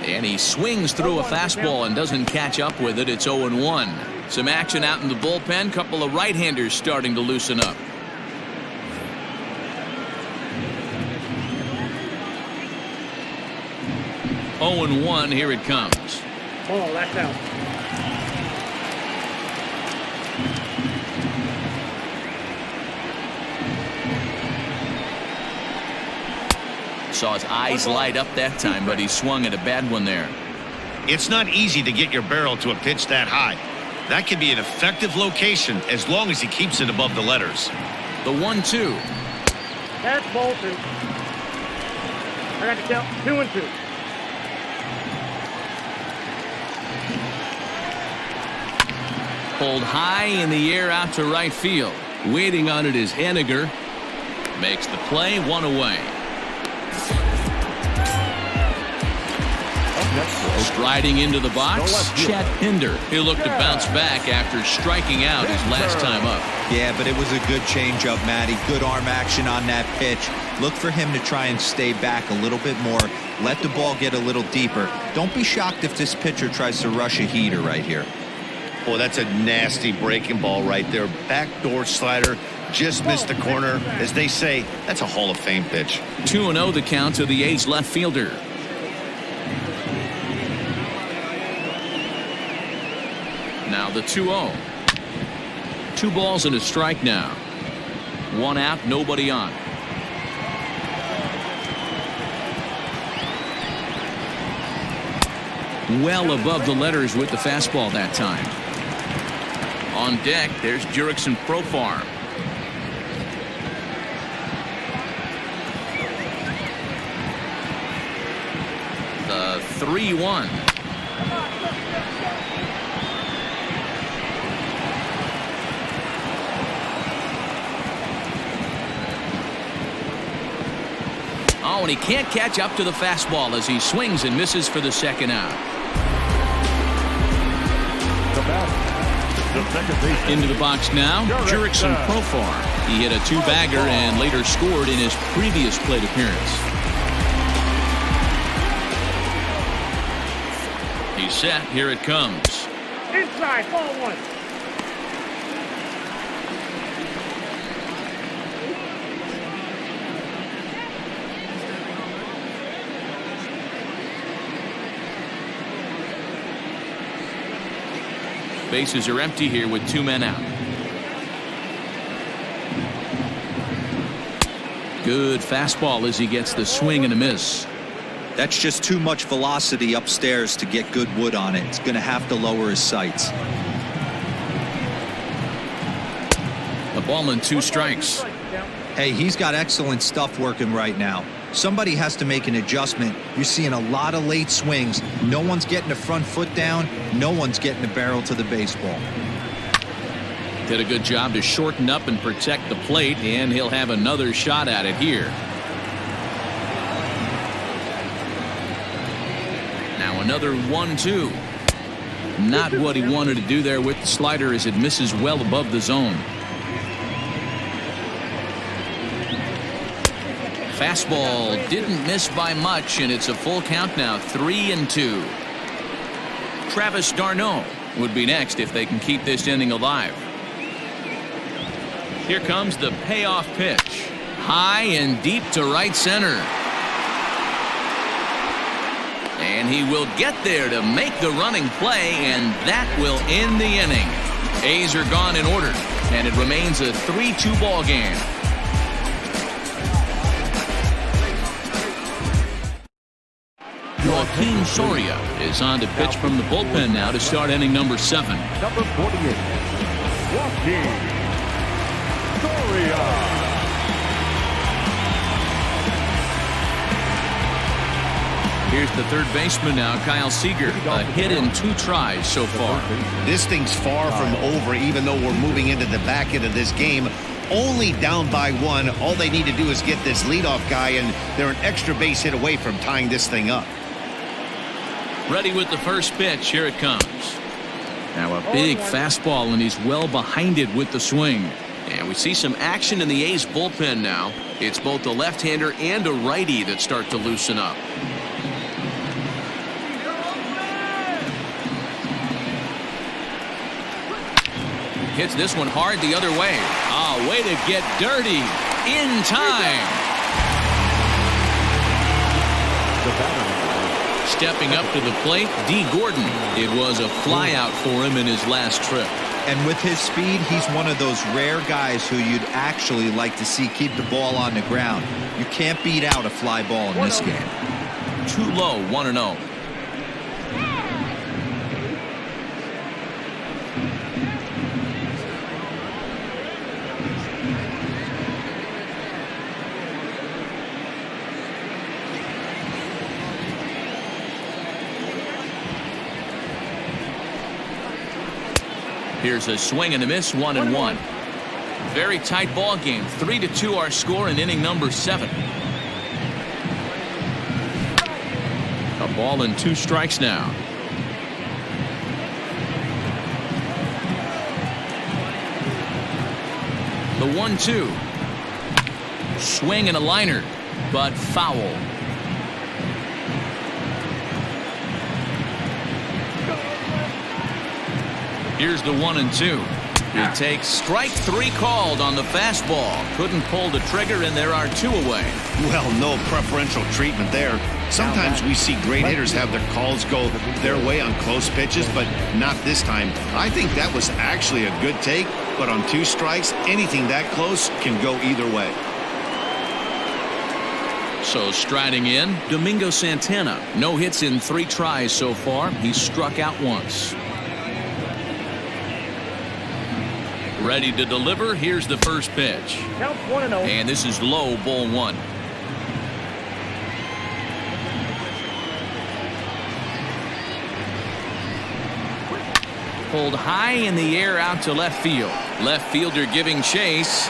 And he swings through a fastball and doesn't catch up with it. It's 0-1. Some action out in the bullpen. Couple of right-handers starting to loosen up. 0-1. Here it comes.
Oh, that's out.
Saw his eyes light up that time, but he swung at a bad one there.
It's not easy to get your barrel to a pitch that high. That can be an effective location as long as he keeps it above the letters.
The 1-2.
That's Bolton. I got to count 2-2.
Pulled high in the air out to right field. Waiting on it is Haniger. Makes the play, 1 away. Striding into the box, Chet Pinder. He'll look to bounce back after striking out his last time up.
Yeah, but it was a good changeup, Matty. Good arm action on that pitch. Look for him to try and stay back a little bit more. Let the ball get a little deeper. Don't be shocked if this pitcher tries to rush a heater right here.
Boy, that's a nasty breaking ball right there. Backdoor slider. Just missed the corner. As they say, that's a Hall of Fame pitch.
2-0 the count to the A's left fielder. Now the 2-0. 2 balls and a strike now. 1 out, nobody on. Well above the letters with the fastball that time. On deck, there's Jurickson Profar. The 3-1. Oh, and he can't catch up to the fastball as he swings and misses for the second out. Into the box now, Jurickson Profar. He hit a 2-bagger and later scored in his previous plate appearance. He's set. Here it comes.
Inside, ball 1.
Bases are empty here with 2 men out. Good fastball as he gets the swing and a miss.
That's just too much velocity upstairs to get good wood on it. It's going to have to lower his sights.
A ball and 2 strikes.
Hey, he's got excellent stuff working right now. Somebody has to make an adjustment. You're seeing a lot of late swings. No one's getting the front foot down. No one's getting the barrel to the baseball.
Did a good job to shorten up and protect the plate, and he'll have another shot at it here. Now another 1-2. Not what he wanted to do there with the slider as it misses well above the zone. Fastball didn't miss by much, and it's a full count now, 3-2. Travis d'Arnaud would be next if they can keep this inning alive. Here comes the payoff pitch. High and deep to right center. And he will get there to make the running play, and that will end the inning. A's are gone in order, and it remains a 3-2 ball game. Joaquin Soria is on to pitch from the bullpen now to start inning number 7.
Number 48, Joaquin Soria.
Here's the third baseman now, Kyle Seager. A hit in 2 tries so far.
This thing's far from over, even though we're moving into the back end of this game. Only down by 1. All they need to do is get this leadoff guy, and they're an extra base hit away from tying this thing up.
Ready with the first pitch. Here it comes. Now a big fastball, and he's well behind it with the swing. And we see some action in the A's bullpen now. It's both a left-hander and a righty that start to loosen up. Hits this one hard the other way. Way to get dirty in time. Stepping up to the plate, D. Gordon. It was a flyout for him in his last trip.
And with his speed, he's one of those rare guys who you'd actually like to see keep the ball on the ground. You can't beat out a fly ball in this game.
Too low, 1-0. Here's a swing and a miss, 1-1. Very tight ball game. 3-2 our score in inning number 7. A ball and 2 strikes now. The 1-2. Swing and a liner, but foul. Here's the 1-2. He takes strike 3 called on the fastball. Couldn't pull the trigger, and there are 2 away.
Well, no preferential treatment there. Sometimes we see great hitters have their calls go their way on close pitches, but not this time. I think that was actually a good take, but on 2 strikes, anything that close can go either way.
So striding in, Domingo Santana. No hits in 3 tries so far. He's struck out once. Ready to deliver. Here's the first pitch.
Counts 1-0.
And this is low, ball 1. Pulled high in the air out to left field. Left fielder giving chase.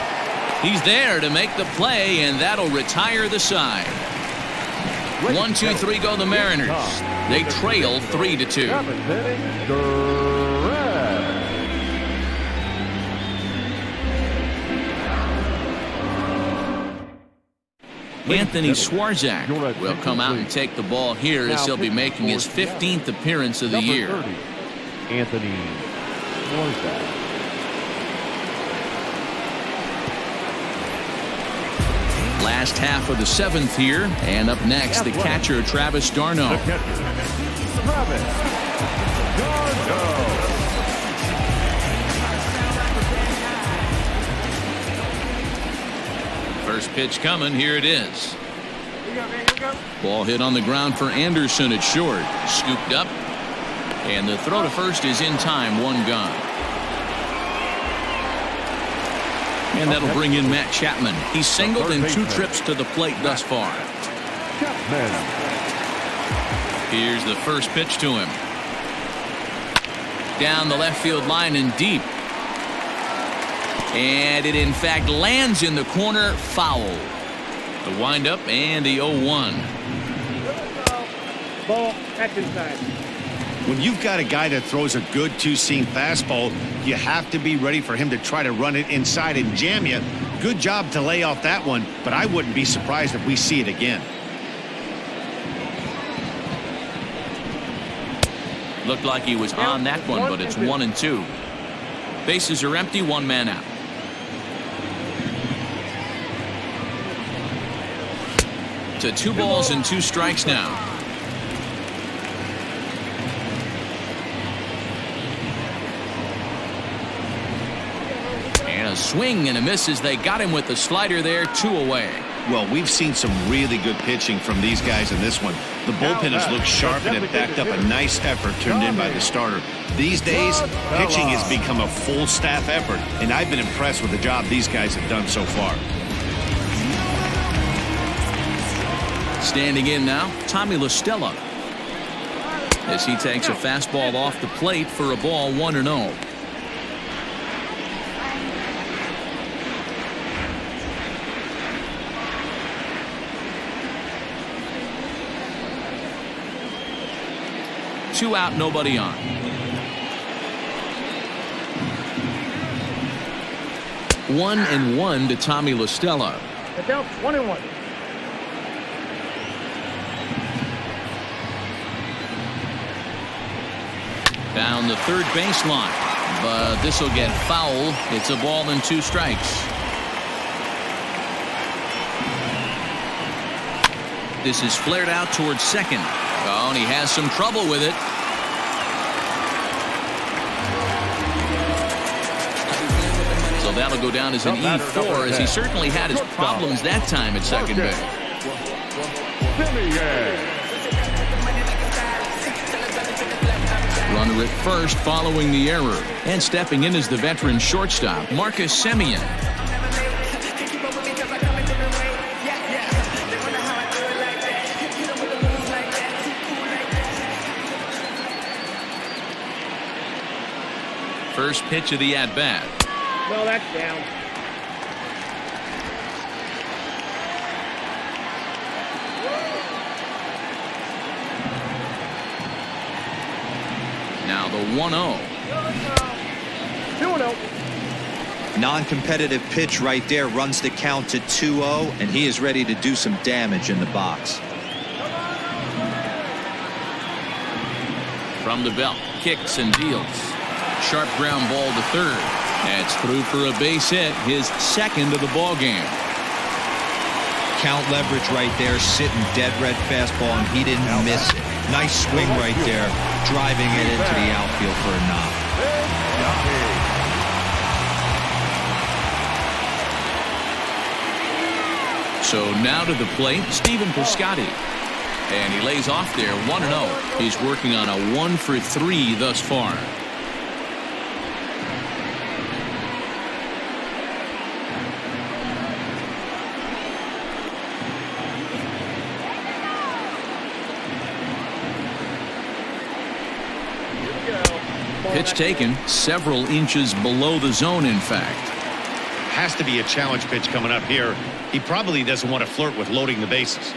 He's there to make the play, and that'll retire the side. 1-2-3 go the Mariners. They trail 3-2. Anthony Swarzak will come out and take the ball here as he'll be making his 15th appearance of the year.
Anthony Swarzak.
Last half of the 7th here, and up next the catcher Travis d'Arnaud.
The catcher, Travis d'Arnaud.
First pitch coming. Here it is. Ball hit on the ground for Anderson at short. Scooped up, and the throw to first is in time. 1 gone. And that'll bring in Matt Chapman. He's singled in 2 trips to the plate thus far.
Chapman.
Here's the first pitch to him. Down the left field line and deep. And it in fact lands in the corner. Foul. The windup and the 0-1.
Ball, that's inside.
When you've got a guy that throws a good 2-seam fastball, you have to be ready for him to try to run it inside and jam you. Good job to lay off that one, but I wouldn't be surprised if we see it again.
Looked like he was on that one, but it's 1-2. Bases are empty, one man out. To 2 balls and 2 strikes now. And a swing and a miss as they got him with the slider there, 2 away.
Well, we've seen some really good pitching from these guys in this one. The bullpen has looked sharp and it backed up a nice effort turned in by the starter. These days, pitching has become a full staff effort, and I've been impressed with the job these guys have done so far.
Standing in now, Tommy La Stella, as he takes a fastball off the plate for a ball, 1-0. Two out, nobody on. One and one to Tommy La Stella.
It's out 1-1.
Down the third baseline, but this will get foul. It's a ball and 2 strikes. This is flared out towards second. Oh, and he has some trouble with it. So that'll go down as an E4, as he certainly had his problems that time at second base. Runner at first following the error. And stepping in is the veteran shortstop, Marcus Semien. First pitch of the at-bat.
Well, that's down.
Now the 1-0.
2-0.
Non-competitive pitch right there, runs the count to 2-0, and he is ready to do some damage in the box.
From the belt, kicks and deals. Sharp ground ball to third. That's through for a base hit, his second of the ball game.
Count leverage right there, sitting dead red fastball, and he didn't miss it. Nice swing right there, driving it into the outfield for a knock.
So now to the plate, Stephen Piscotty. And he lays off there, 1-0. He's working on a 1-for-3 thus far. Pitch taken several inches below the zone, in fact.
Has to be a challenge pitch coming up here. He probably doesn't want to flirt with loading the bases.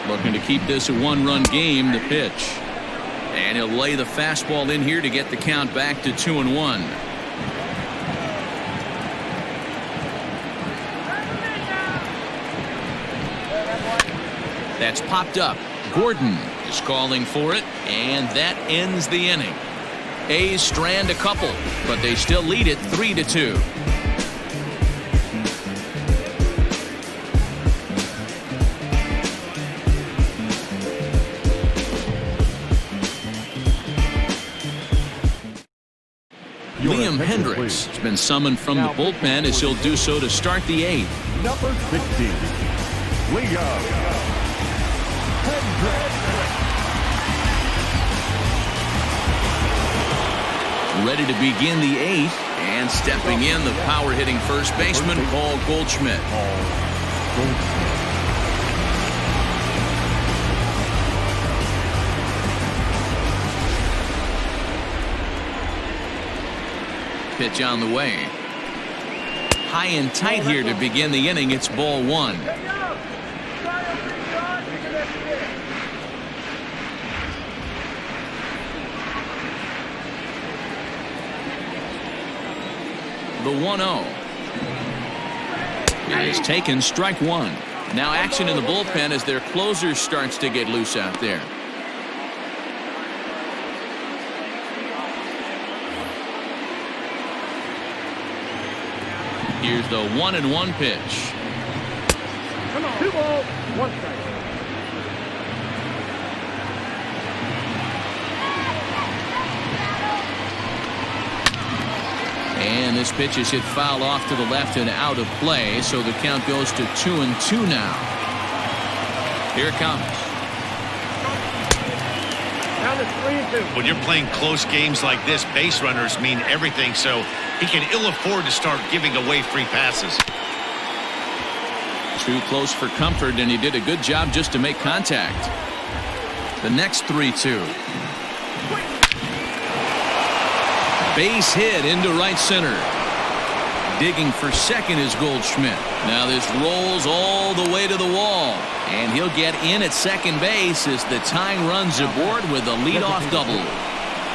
Looking to keep this a 1-run game, the pitch. And he'll lay the fastball in here to get the count back to 2-1. That's popped up. Gordon is calling for it, and that ends the inning. A's strand a couple, but they still lead it 3-2. Liam Hendricks has been summoned from the bullpen, as he'll do so to start the 8th.
Number 16, Liam Hendricks.
Ready to begin the 8th, and stepping in, the power-hitting first baseman, Paul Goldschmidt. Pitch on the way. High and tight here to begin the inning. It's ball 1. The 1-0. is taken, strike one. Now action in the bullpen as their closer starts to get loose out there. Here's the 1-1 pitch.
Come on. 2 balls, 1 strike.
And this pitch is hit foul off to the left and out of play, so the count goes to 2-2 now. Here it comes.
Now it's 3-2.
When you're playing close games like this, base runners mean everything, so he can ill afford to start giving away free passes.
Too close for comfort, and he did a good job just to make contact. The next 3-2. Base hit into right center. Digging for second is Goldschmidt. Now this rolls all the way to the wall, and he'll get in at second base as the tying runs aboard with a leadoff double.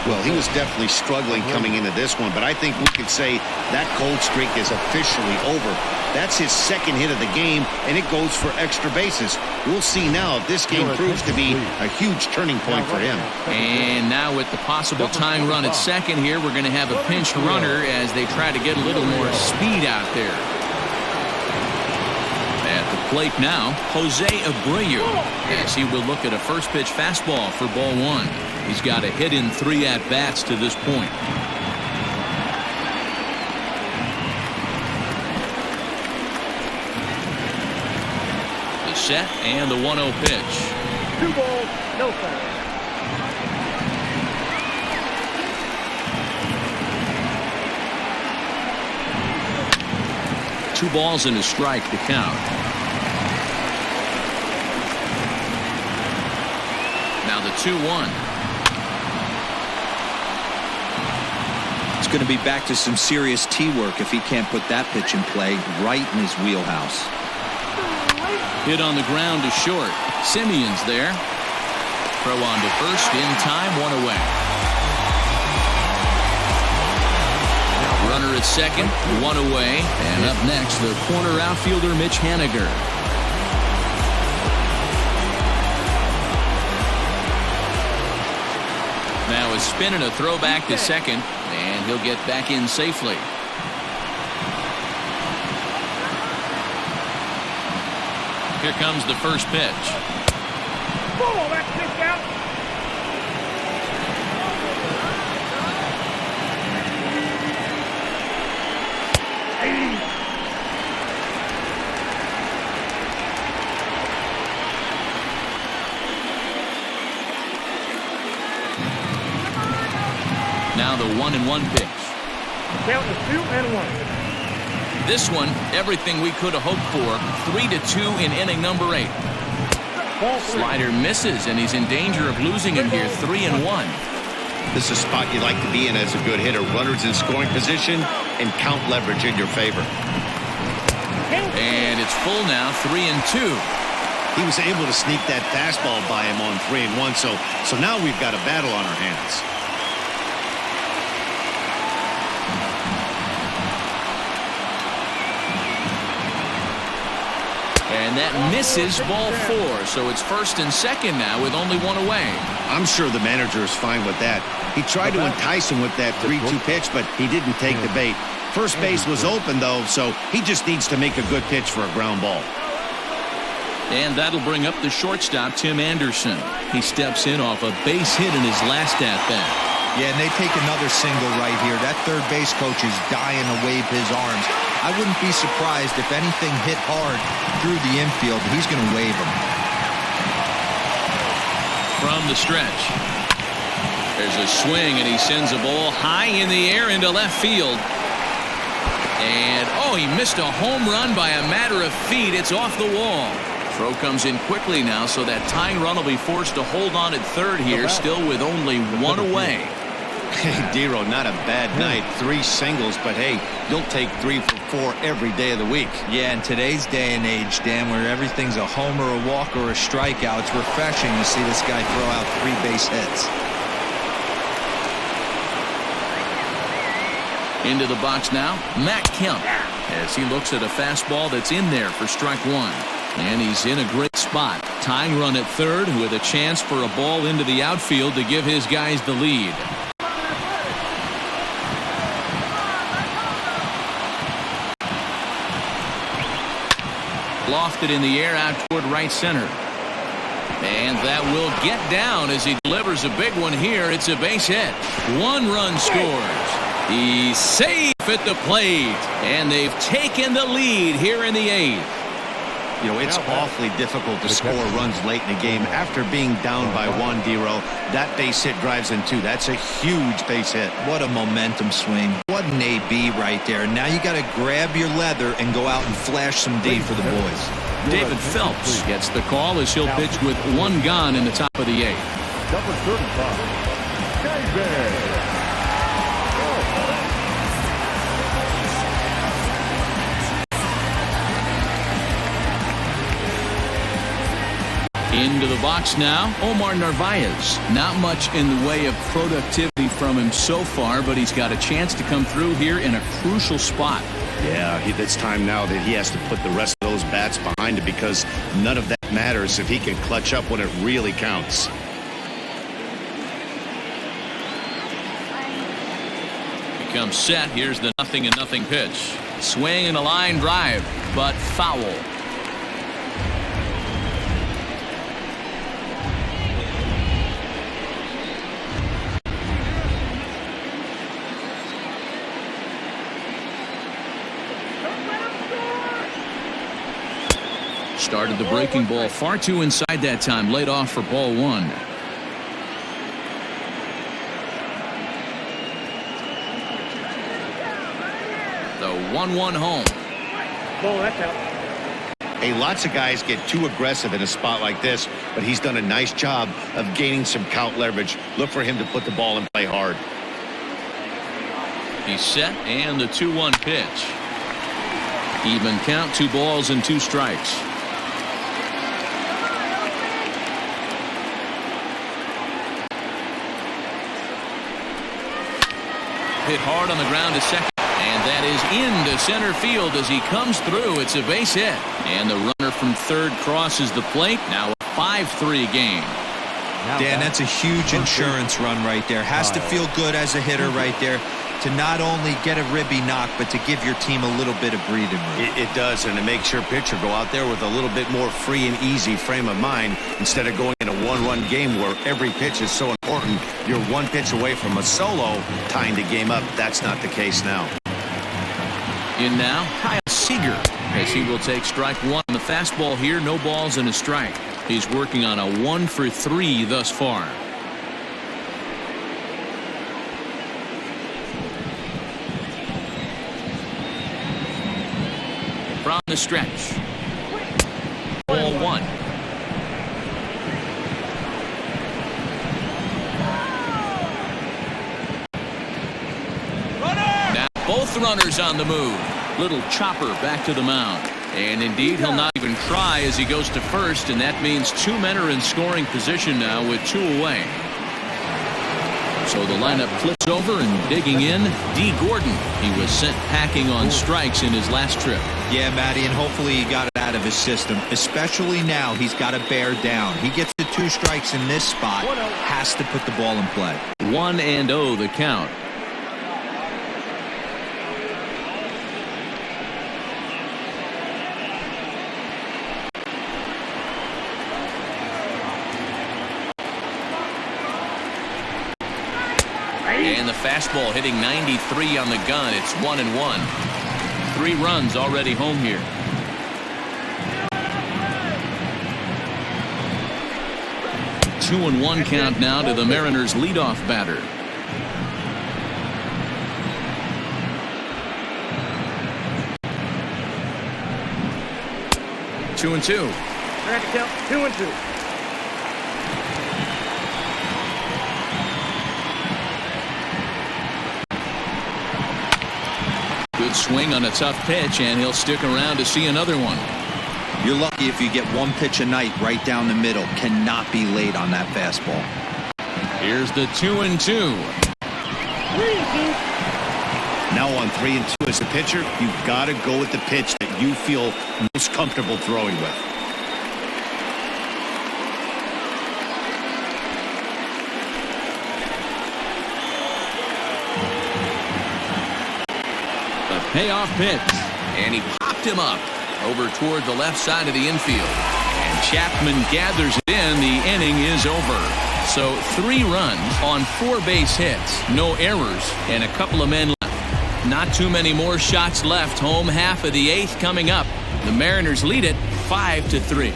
Well, he was definitely struggling coming into this one, but I think we could say that cold streak is officially over. That's his second hit of the game, and it goes for extra bases. We'll see now if this game proves to be a huge turning point for him.
And now with the possible tying run at second here, we're going to have a pinch runner as they try to get a little more speed out there. At the plate now, Jose Abreu, as he will look at a first pitch fastball for ball one. He's got a hit in 3 at-bats to this point. The set and the 1-0 pitch.
2 balls, no strikes.
Two balls and a strike to count. Now the 2-1.
It's going to be back to some serious tee work if he can't put that pitch in play right in his wheelhouse.
Hit on the ground to short. Simeon's there. Throw on to first in time, 1 away. Runner at second, 1 away. And up next, the corner outfielder Mitch Haniger. Now a spin and a throw back to second, and he'll get back in safely. Here comes the first pitch.
Ball, that's pitch out.
Now the 1-1 pitch.
Count is 2-1.
This one, everything we could have hoped for. 3-2 in inning number 8.
Ball 3.
Slider misses, and he's in danger of losing him here. 3-1.
This is a spot you'd like to be in as a good hitter. Runners in scoring position and count leverage in your favor.
And it's full now, 3-2.
He was able to sneak that fastball by him on 3-1, so now we've got a battle on our hands.
And that misses, ball 4. So it's first and second now with only 1 away.
I'm sure the manager is fine with that. He tried to entice him with that 3-2 pitch, but he didn't take the bait. First base was open, though, so he just needs to make a good pitch for a ground ball.
And that'll bring up the shortstop, Tim Anderson. He steps in off a base hit in his last at-bat.
Yeah, and they take another single right here. That third base coach is dying to wave his arms. I wouldn't be surprised if anything hit hard through the infield. He's going to wave them.
From the stretch. There's a swing, and he sends a ball high in the air into left field. And, oh, he missed a home run by a matter of feet. It's off the wall. Throw comes in quickly now, so that tying run will be forced to hold on at third here, still with only 1 away.
Hey, Dero, not a bad night. 3 singles, but hey, you'll take 3 for 4 every day of the week.
Yeah, in today's day and age, Dan, where everything's a homer, a walk, or a strikeout, it's refreshing to see this guy throw out 3 base hits.
Into the box now, Matt Kemp, as he looks at a fastball that's in there for strike one. And he's in a great spot. Tying run at third with a chance for a ball into the outfield to give his guys the lead. Lofted in the air out toward right center. And that will get down as he delivers a big one here. It's a base hit. One run scores. He's safe at the plate. And they've taken the lead here in the eighth.
You know, it's awfully difficult to score runs late in the game. After being down by one, D-Row, that base hit drives in two. That's a huge base hit.
What a momentum swing. What an AB right there. Now you got to grab your leather and go out and flash some D for the boys.
David Phelps gets the call as he'll pitch with one gone in the top of the eighth.
Number 35, David.
Into the box now, Omar Narvaez. Not much in the way of productivity from him so far, but he's got a chance to come through here in a crucial spot.
Yeah, it's time now that he has to put the rest of those bats behind it, because none of that matters if he can clutch up when it really counts.
He comes set. Here's the 0-0 pitch. Swing and a line drive, but foul. Started the breaking ball far too inside that time. Laid off for ball one. The 1-1 home.
Ball, that's out.
Hey, lots of guys get too aggressive in a spot like this, but he's done a nice job of gaining some count leverage. Look for him to put the ball in play hard.
He's set, and the 2-1 pitch. Even count, 2 balls and 2 strikes. Hit hard on the ground to second, and that is into center field as he comes through. It's a base hit, and the runner from third crosses the plate. Now a 5-3 game.
Dan, that's a huge insurance run right there. Has to feel good as a hitter right there to not only get a ribby knock, but to give your team a little bit of breathing room.
It does, and it makes your pitcher go out there with a little bit more free and easy frame of mind instead of going in a one-run game where every pitch is so important. You're one pitch away from a solo tying the game up. That's not the case now.
In now, Kyle Seager, as he will take strike one on the fastball here. No balls and a strike. He's working on a 1-for-3 thus far. From the stretch. Ball one. Now both runners on the move. Little chopper back to the mound. And indeed, he'll not even try as he goes to first, and that means 2 men are in scoring position now with 2 away. So the lineup flips over, and digging in, D. Gordon. He was sent packing on strikes in his last trip.
Yeah, Matty, and hopefully he got it out of his system. Especially now, he's got to bear down. He gets the 2 strikes in this spot, has to put the ball in play.
1-0 the count. And the fastball hitting 93 on the gun. It's 1-1. 3 runs already home here. Two and 1 count now to the Mariners' leadoff batter. Two and 2.
Trying to count 2 and 2.
Good swing on a tough pitch, and he'll stick around to see another one.
You're lucky if you get 1 pitch a night right down the middle. Cannot be late on that fastball.
Here's the 2 and 2.
Now on 3 and 2 as a pitcher, you've got to go with the pitch that you feel most comfortable throwing with.
The payoff pitch, and he popped him up over toward the left side of the infield. And Chapman gathers it in. The inning is over. So 3 runs on 4 base hits, no errors, and a couple of men left. Not too many more shots left. Home half of the 8th coming up. The Mariners lead it 5-3.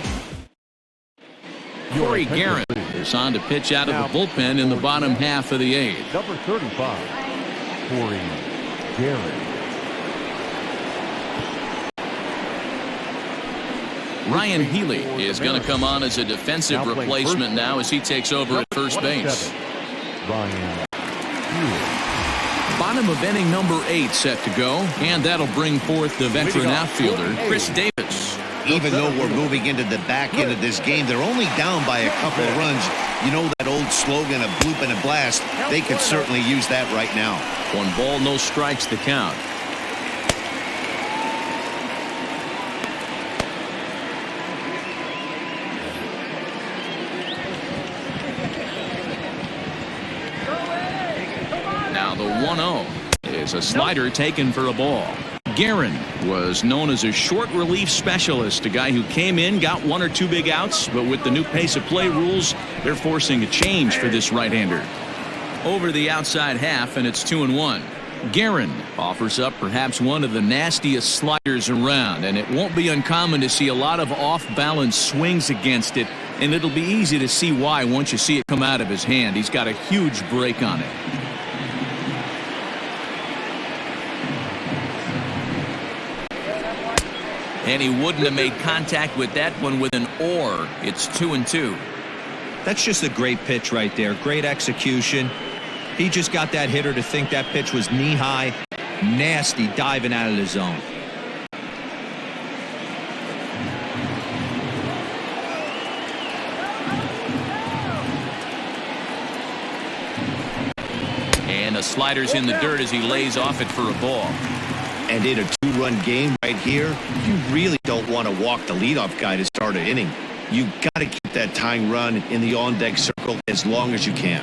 Corey Guerin is on to pitch out of the bullpen in the bottom half of the 8th.
Number 35, Corey Guerin.
Ryan Healy is going to come on as a defensive replacement now as he takes over at first base.
Ryan Healy.
Bottom of inning number 8 set to go, and that'll bring forth the veteran outfielder Chris Davis.
Even though we're moving into the back end of this game, they're only down by a couple of runs. You know that old slogan of bloop and a blast? They could certainly use that right now.
1 ball, no strikes the count. Now the 1-0 is a slider taken for a ball. Guerin was known as a short relief specialist, a guy who came in, got 1 or 2 big outs, but with the new pace of play rules, they're forcing a change for this right-hander. Over the outside half, and it's 2-1. Guerin offers up perhaps one of the nastiest sliders around, and it won't be uncommon to see a lot of off-balance swings against it, and it'll be easy to see why once you see it come out of his hand. He's got a huge break on it. And he wouldn't have made contact with that one with an or. It's 2-2.
That's just a great pitch right there. Great execution. He just got that hitter to think that pitch was knee-high. Nasty diving out of the zone.
And the slider's in the dirt as he lays off it for a ball.
And in a 2-run game right here, you really don't want to walk the leadoff guy to start an inning. You got to keep that tying run in the on-deck circle as long as you can.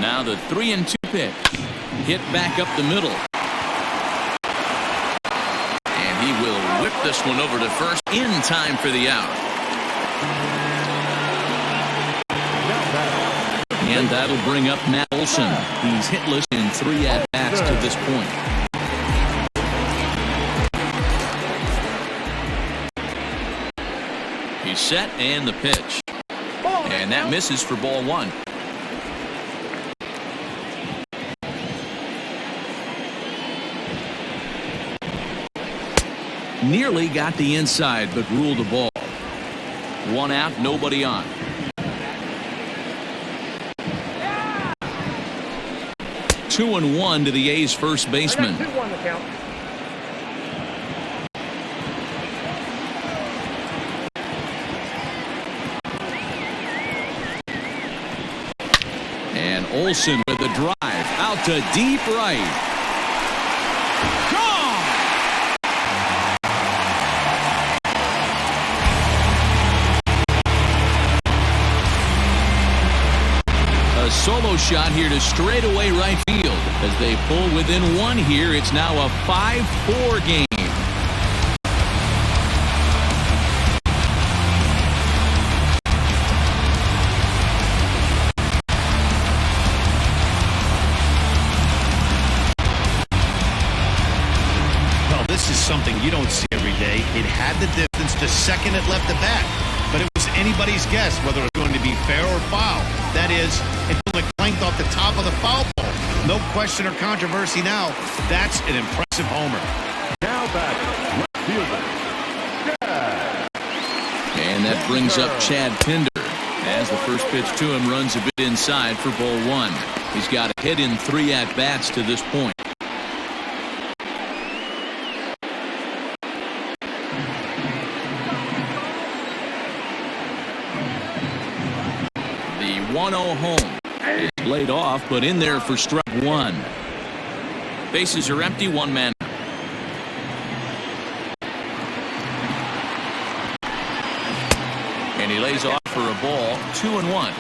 Now the 3-2 pitch. Hit back up the middle. And he will whip this one over to first in time for the out. And that'll bring up Matt Olson. He's hitless in 3 at-bats to this point. He's set and the pitch. And that misses for ball 1. Nearly got the inside, but ruled the ball. 1 out, nobody on. 2-1 to the A's first baseman. And Olson with a drive out to deep right. Solo shot here to straightaway right field as they pull within 1 here. It's now a 5-4 game.
Well, this is something you don't see every day. It had the distance to second it left the bat, but it was anybody's guess whether it was going to be fair or foul. That is, until it clanked off the top of the foul pole. No question or controversy now. That's an impressive homer.
Now back, left fielder, Chad.
And that brings up Chad Pinder as the first pitch to him runs a bit inside for ball 1. He's got a hit in 3 at-bats to this point. The 1-0 home is
laid off, but in there for strike one.
Bases are empty, one man. And he lays off for a ball, 2-1.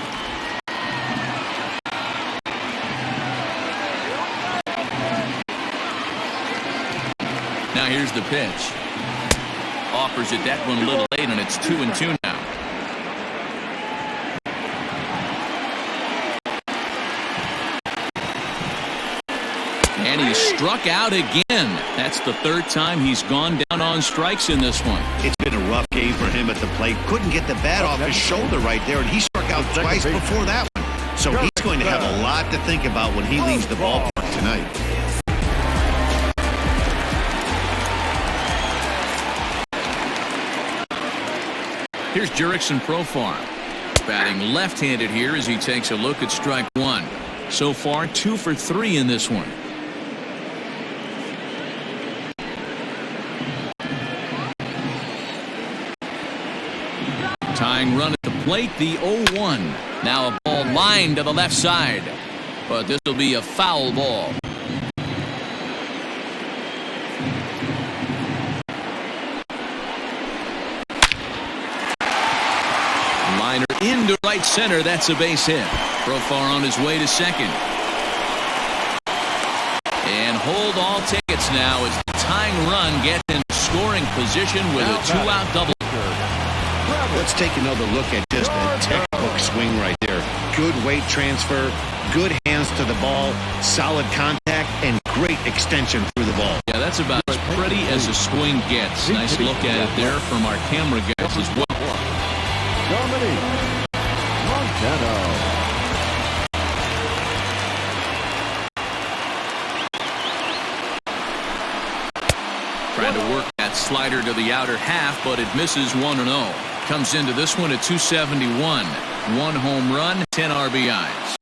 Now here's the pitch. Offers it that one a little late, and it's 2-2 now. And he's struck out again. That's the third time he's gone down on strikes in this one.
It's been a rough game for him at the plate. Couldn't get the bat off his shoulder right there, and he struck out twice before that one. So he's going to have a lot to think about when he leaves the ballpark tonight.
Here's Jurickson Profar. Batting left-handed here as he takes a look at strike one. So far, 2 for 3 in this one. Tying run at the plate, the 0-1. Now a ball lined to the left side. But this will be a foul ball. Liner into right center. That's a base hit. Profar on his way to second. And hold all tickets now as the tying run gets in scoring position with a 2-out double.
Let's take another look at just a textbook swing right there. Good weight transfer, good hands to the ball, solid contact, and great extension through the ball.
Yeah, that's about as pretty as a swing gets. Nice look at it there from our camera guys as well.
Dominique Montano.
Trying to work that slider to the outer half, but it misses 1-0. Comes into this one at 271. 1 home run, 10 RBIs.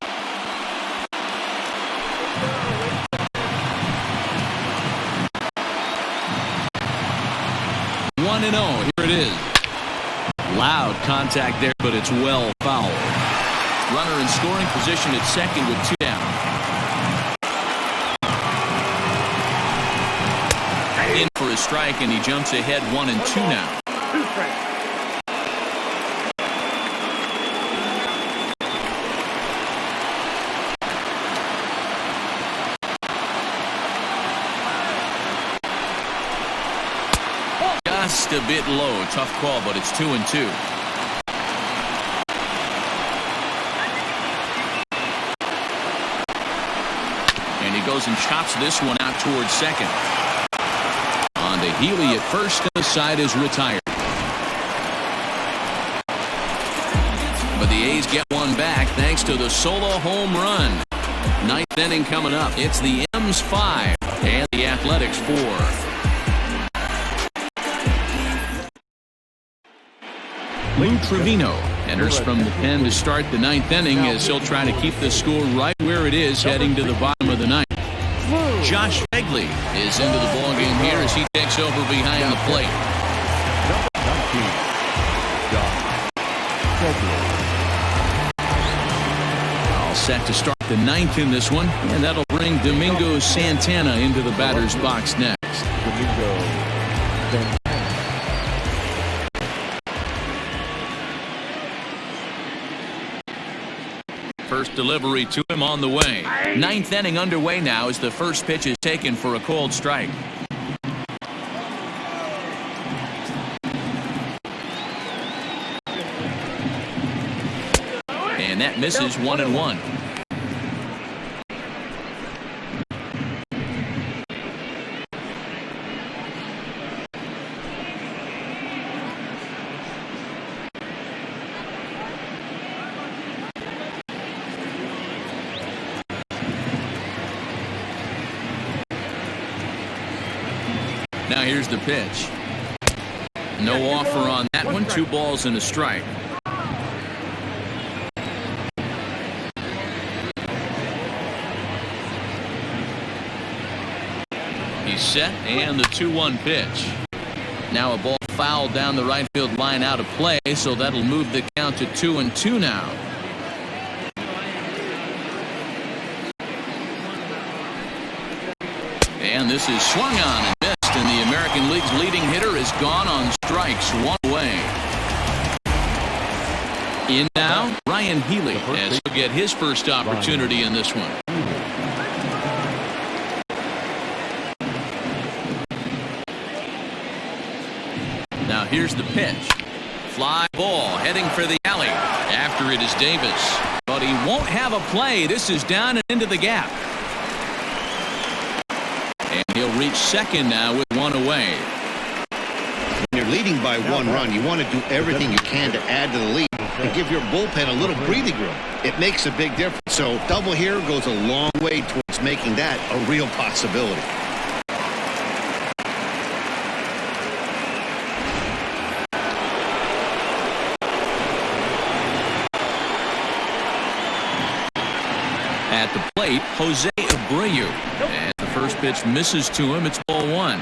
One and 0. Here it is. Loud contact there, but it's well fouled. Runner in scoring position at second with 2 down. In for a strike, and he jumps ahead 1-2 now.
2 strikes.
Just a bit low. Tough call, but it's 2-2. And he goes and chops this one out towards second. On to Healy at first, and the side is retired. But the A's get one back thanks to the solo home run. 9th inning coming up. It's the M's 5 and the Athletics 4. Lou Trevino enters from the pen to start the 9th inning as he'll try to keep the score right where it is heading to the bottom of the 9th. Josh Begley is into the ballgame here as he takes over behind the plate. All set to start the 9th in this one, and that'll bring Domingo Santana into the batter's box next. First delivery to him on the way. 9th inning underway now as the first pitch is taken for a cold strike. And that misses 1-1. Now here's the pitch. No offer on that one. 2 balls and a strike. He's set, and the 2-1 pitch. Now a ball fouled down the right field line out of play, so that'll move the count to 2-2 now. And this is swung on and missed, and the American League's leading hitter is gone on strikes, one away. In now, Ryan Healy, as he'll get his first opportunity in this one. Now here's the pitch. Fly ball heading for the alley. After it is Davis. But he won't have a play. This is down and into the gap. And he'll reach second now with one away.
When you're leading by one run, you want to do everything you can to add to the lead and give your bullpen a little breathing room. It makes a big difference. So double here goes a long way towards making that a real possibility.
At the plate, Jose Abreu. And the first pitch misses to him. It's ball one.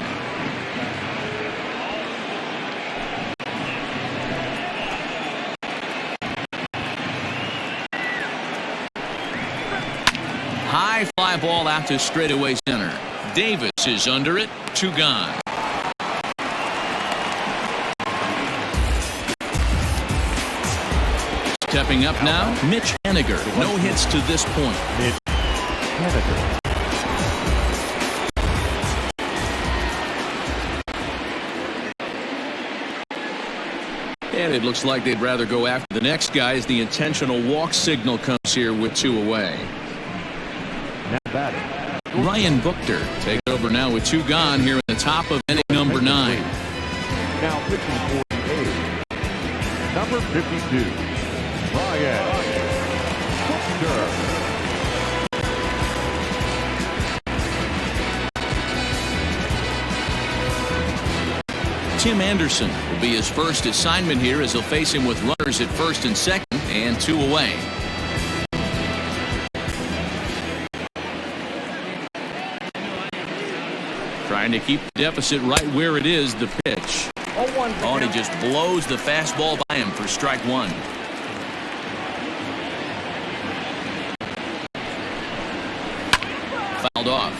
High fly ball out to straightaway center. Davis is under it. 2 gone. Stepping up now, Mitch Haniger. No hits to this point.
Mitch Haniger.
And it looks like they'd rather go after the next guy as the intentional walk signal comes here with 2 away.
Now batting.
Ryan Buchter takes over now with 2 gone here in the top of inning number 9.
Now pitching for the A's, number 52, Ryan Buchter.
Tim Anderson will be his first assignment here as he'll face him with runners at first and second and 2 away. Trying to keep the deficit right where it is. The pitch. Oh, and he just blows the fastball by him for strike 1. Fouled off.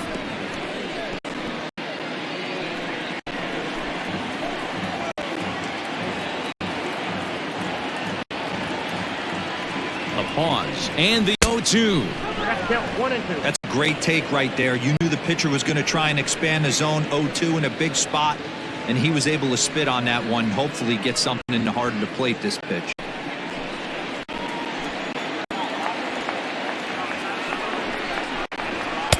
A pause and the 0-2.
That's a great take right there. You knew the pitcher was going to try and expand the zone. 0-2 in a big spot, and he was able to spit on that one. Hopefully get something in the heart of the plate this pitch.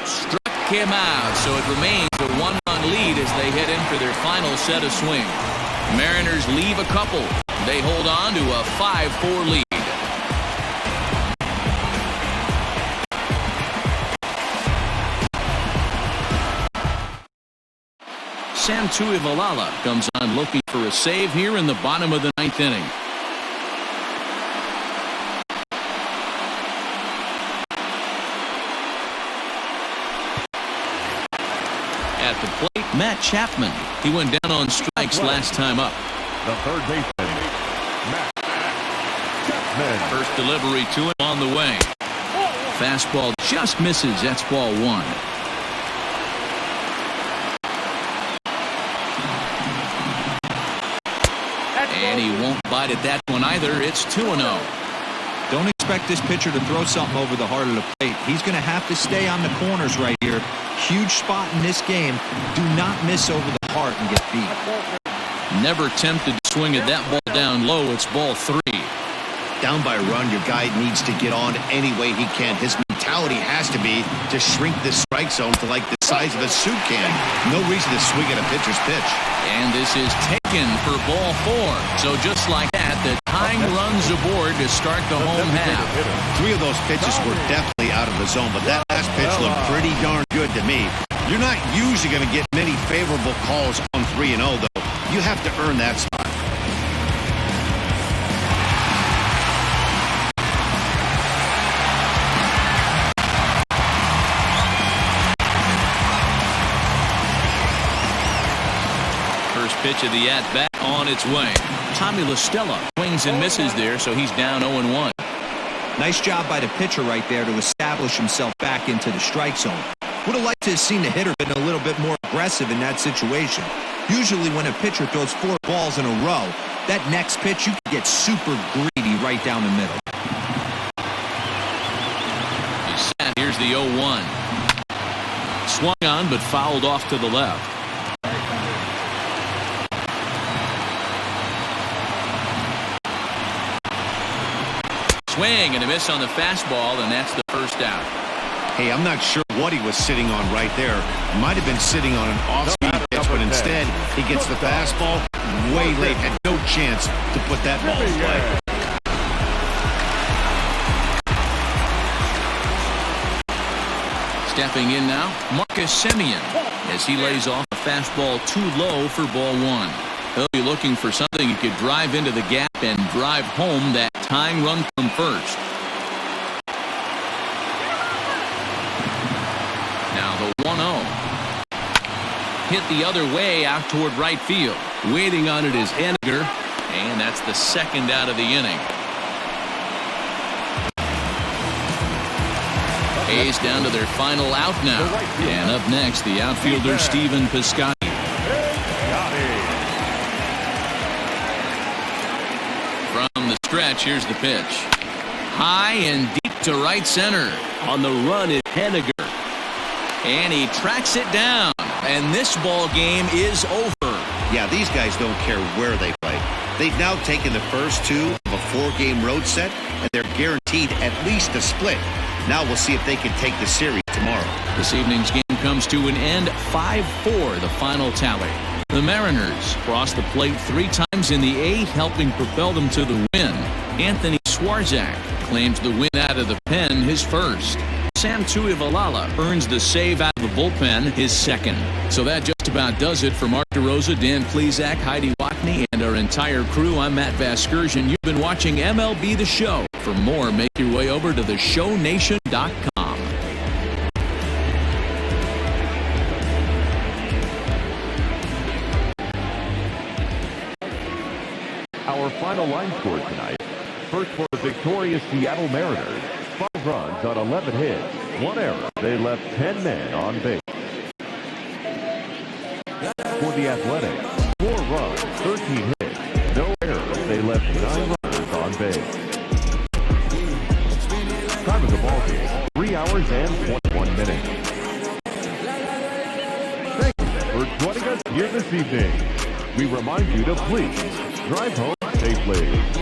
Struck him out, so it remains a 1-run lead as they head in for their final set of swing. Mariners leave a couple. They hold on to a 5-4 lead. Santu Ivalala comes on looking for a save here in the bottom of the 9th inning. At the plate, Matt Chapman. He went down on strikes last time up.
The third baseman, Matt Chapman.
First delivery to him on the way. Fastball just misses. That's ball 1. And he won't bite at that one either. It's 2-0.
Don't expect this pitcher to throw something over the heart of the plate. He's going to have to stay on the corners right here. Huge spot in this game. Do not miss over the heart and get beat.
Never tempted to swing at that ball down low. It's ball 3.
Down by a run, your guy needs to get on any way he can. His mentality has to be to shrink this strike zone to like the size of a soup can. No reason to swing at a pitcher's pitch.
And this is taken for ball 4. So just like that, the tying runs aboard to start the home half.
3 of those pitches were definitely out of the zone, but that last pitch looked pretty darn good to me. You're not usually going to get many favorable calls on 3-0, though. You have to earn that spot.
Pitch of the at-bat on its way. Tommy La Stella swings and misses there, so he's down 0-1.
Nice job by the pitcher right there to establish himself back into the strike zone. Would have liked to have seen the hitter been a little bit more aggressive in that situation. Usually when a pitcher throws 4 balls in a row, that next pitch you can get super greedy right down the middle.
He's set. Here's the 0-1. Swung on but fouled off to the left. Swing and a miss on the fastball, and that's the first out.
Hey, I'm not sure what he was sitting on right there. Might have been sitting on an off-speed pitch, but instead he gets the fastball way late. Had no chance to put that ball in play.
Stepping in now, Marcus Semien, as he lays off a fastball too low for ball 1. He'll be looking for something he could drive into the gap and drive home that tying run from first. Now the 1-0. Hit the other way out toward right field. Waiting on it is Henniger, and that's the second out of the inning. A's down to their final out now. And up next, the outfielder Stephen Piscotty. From the stretch, here's the pitch. High and deep to right center. On the run is Henniger. And he tracks it down. And this ball game is over.
Yeah, these guys don't care where they play. They've now taken the first 2 of a 4-game road set, and they're guaranteed at least a split. Now we'll see if they can take the series tomorrow.
This evening's game comes to an end, 5-4, the final tally. The Mariners crossed the plate 3 times in the 8th, helping propel them to the win. Anthony Swarzak claims the win out of the pen, his first. Sam Tuivalala earns the save out of the bullpen, his second. So that just about does it for Mark DeRosa, Dan Plesac, Heidi Watney, and our entire crew. I'm Matt Vasgersian. You've been watching MLB The Show. For more, make your way over to theshownation.com.
Our final line score tonight. First for the victorious Seattle Mariners. 5 runs on 11 hits. 1 error. They left 10 men on base. For the Athletics, 4 runs, 13 hits. No errors. They left 9 runners on base. Time of the ball game, 3 hours and 21 minutes. Thank you for joining us here this evening. We remind you to please drive home safely.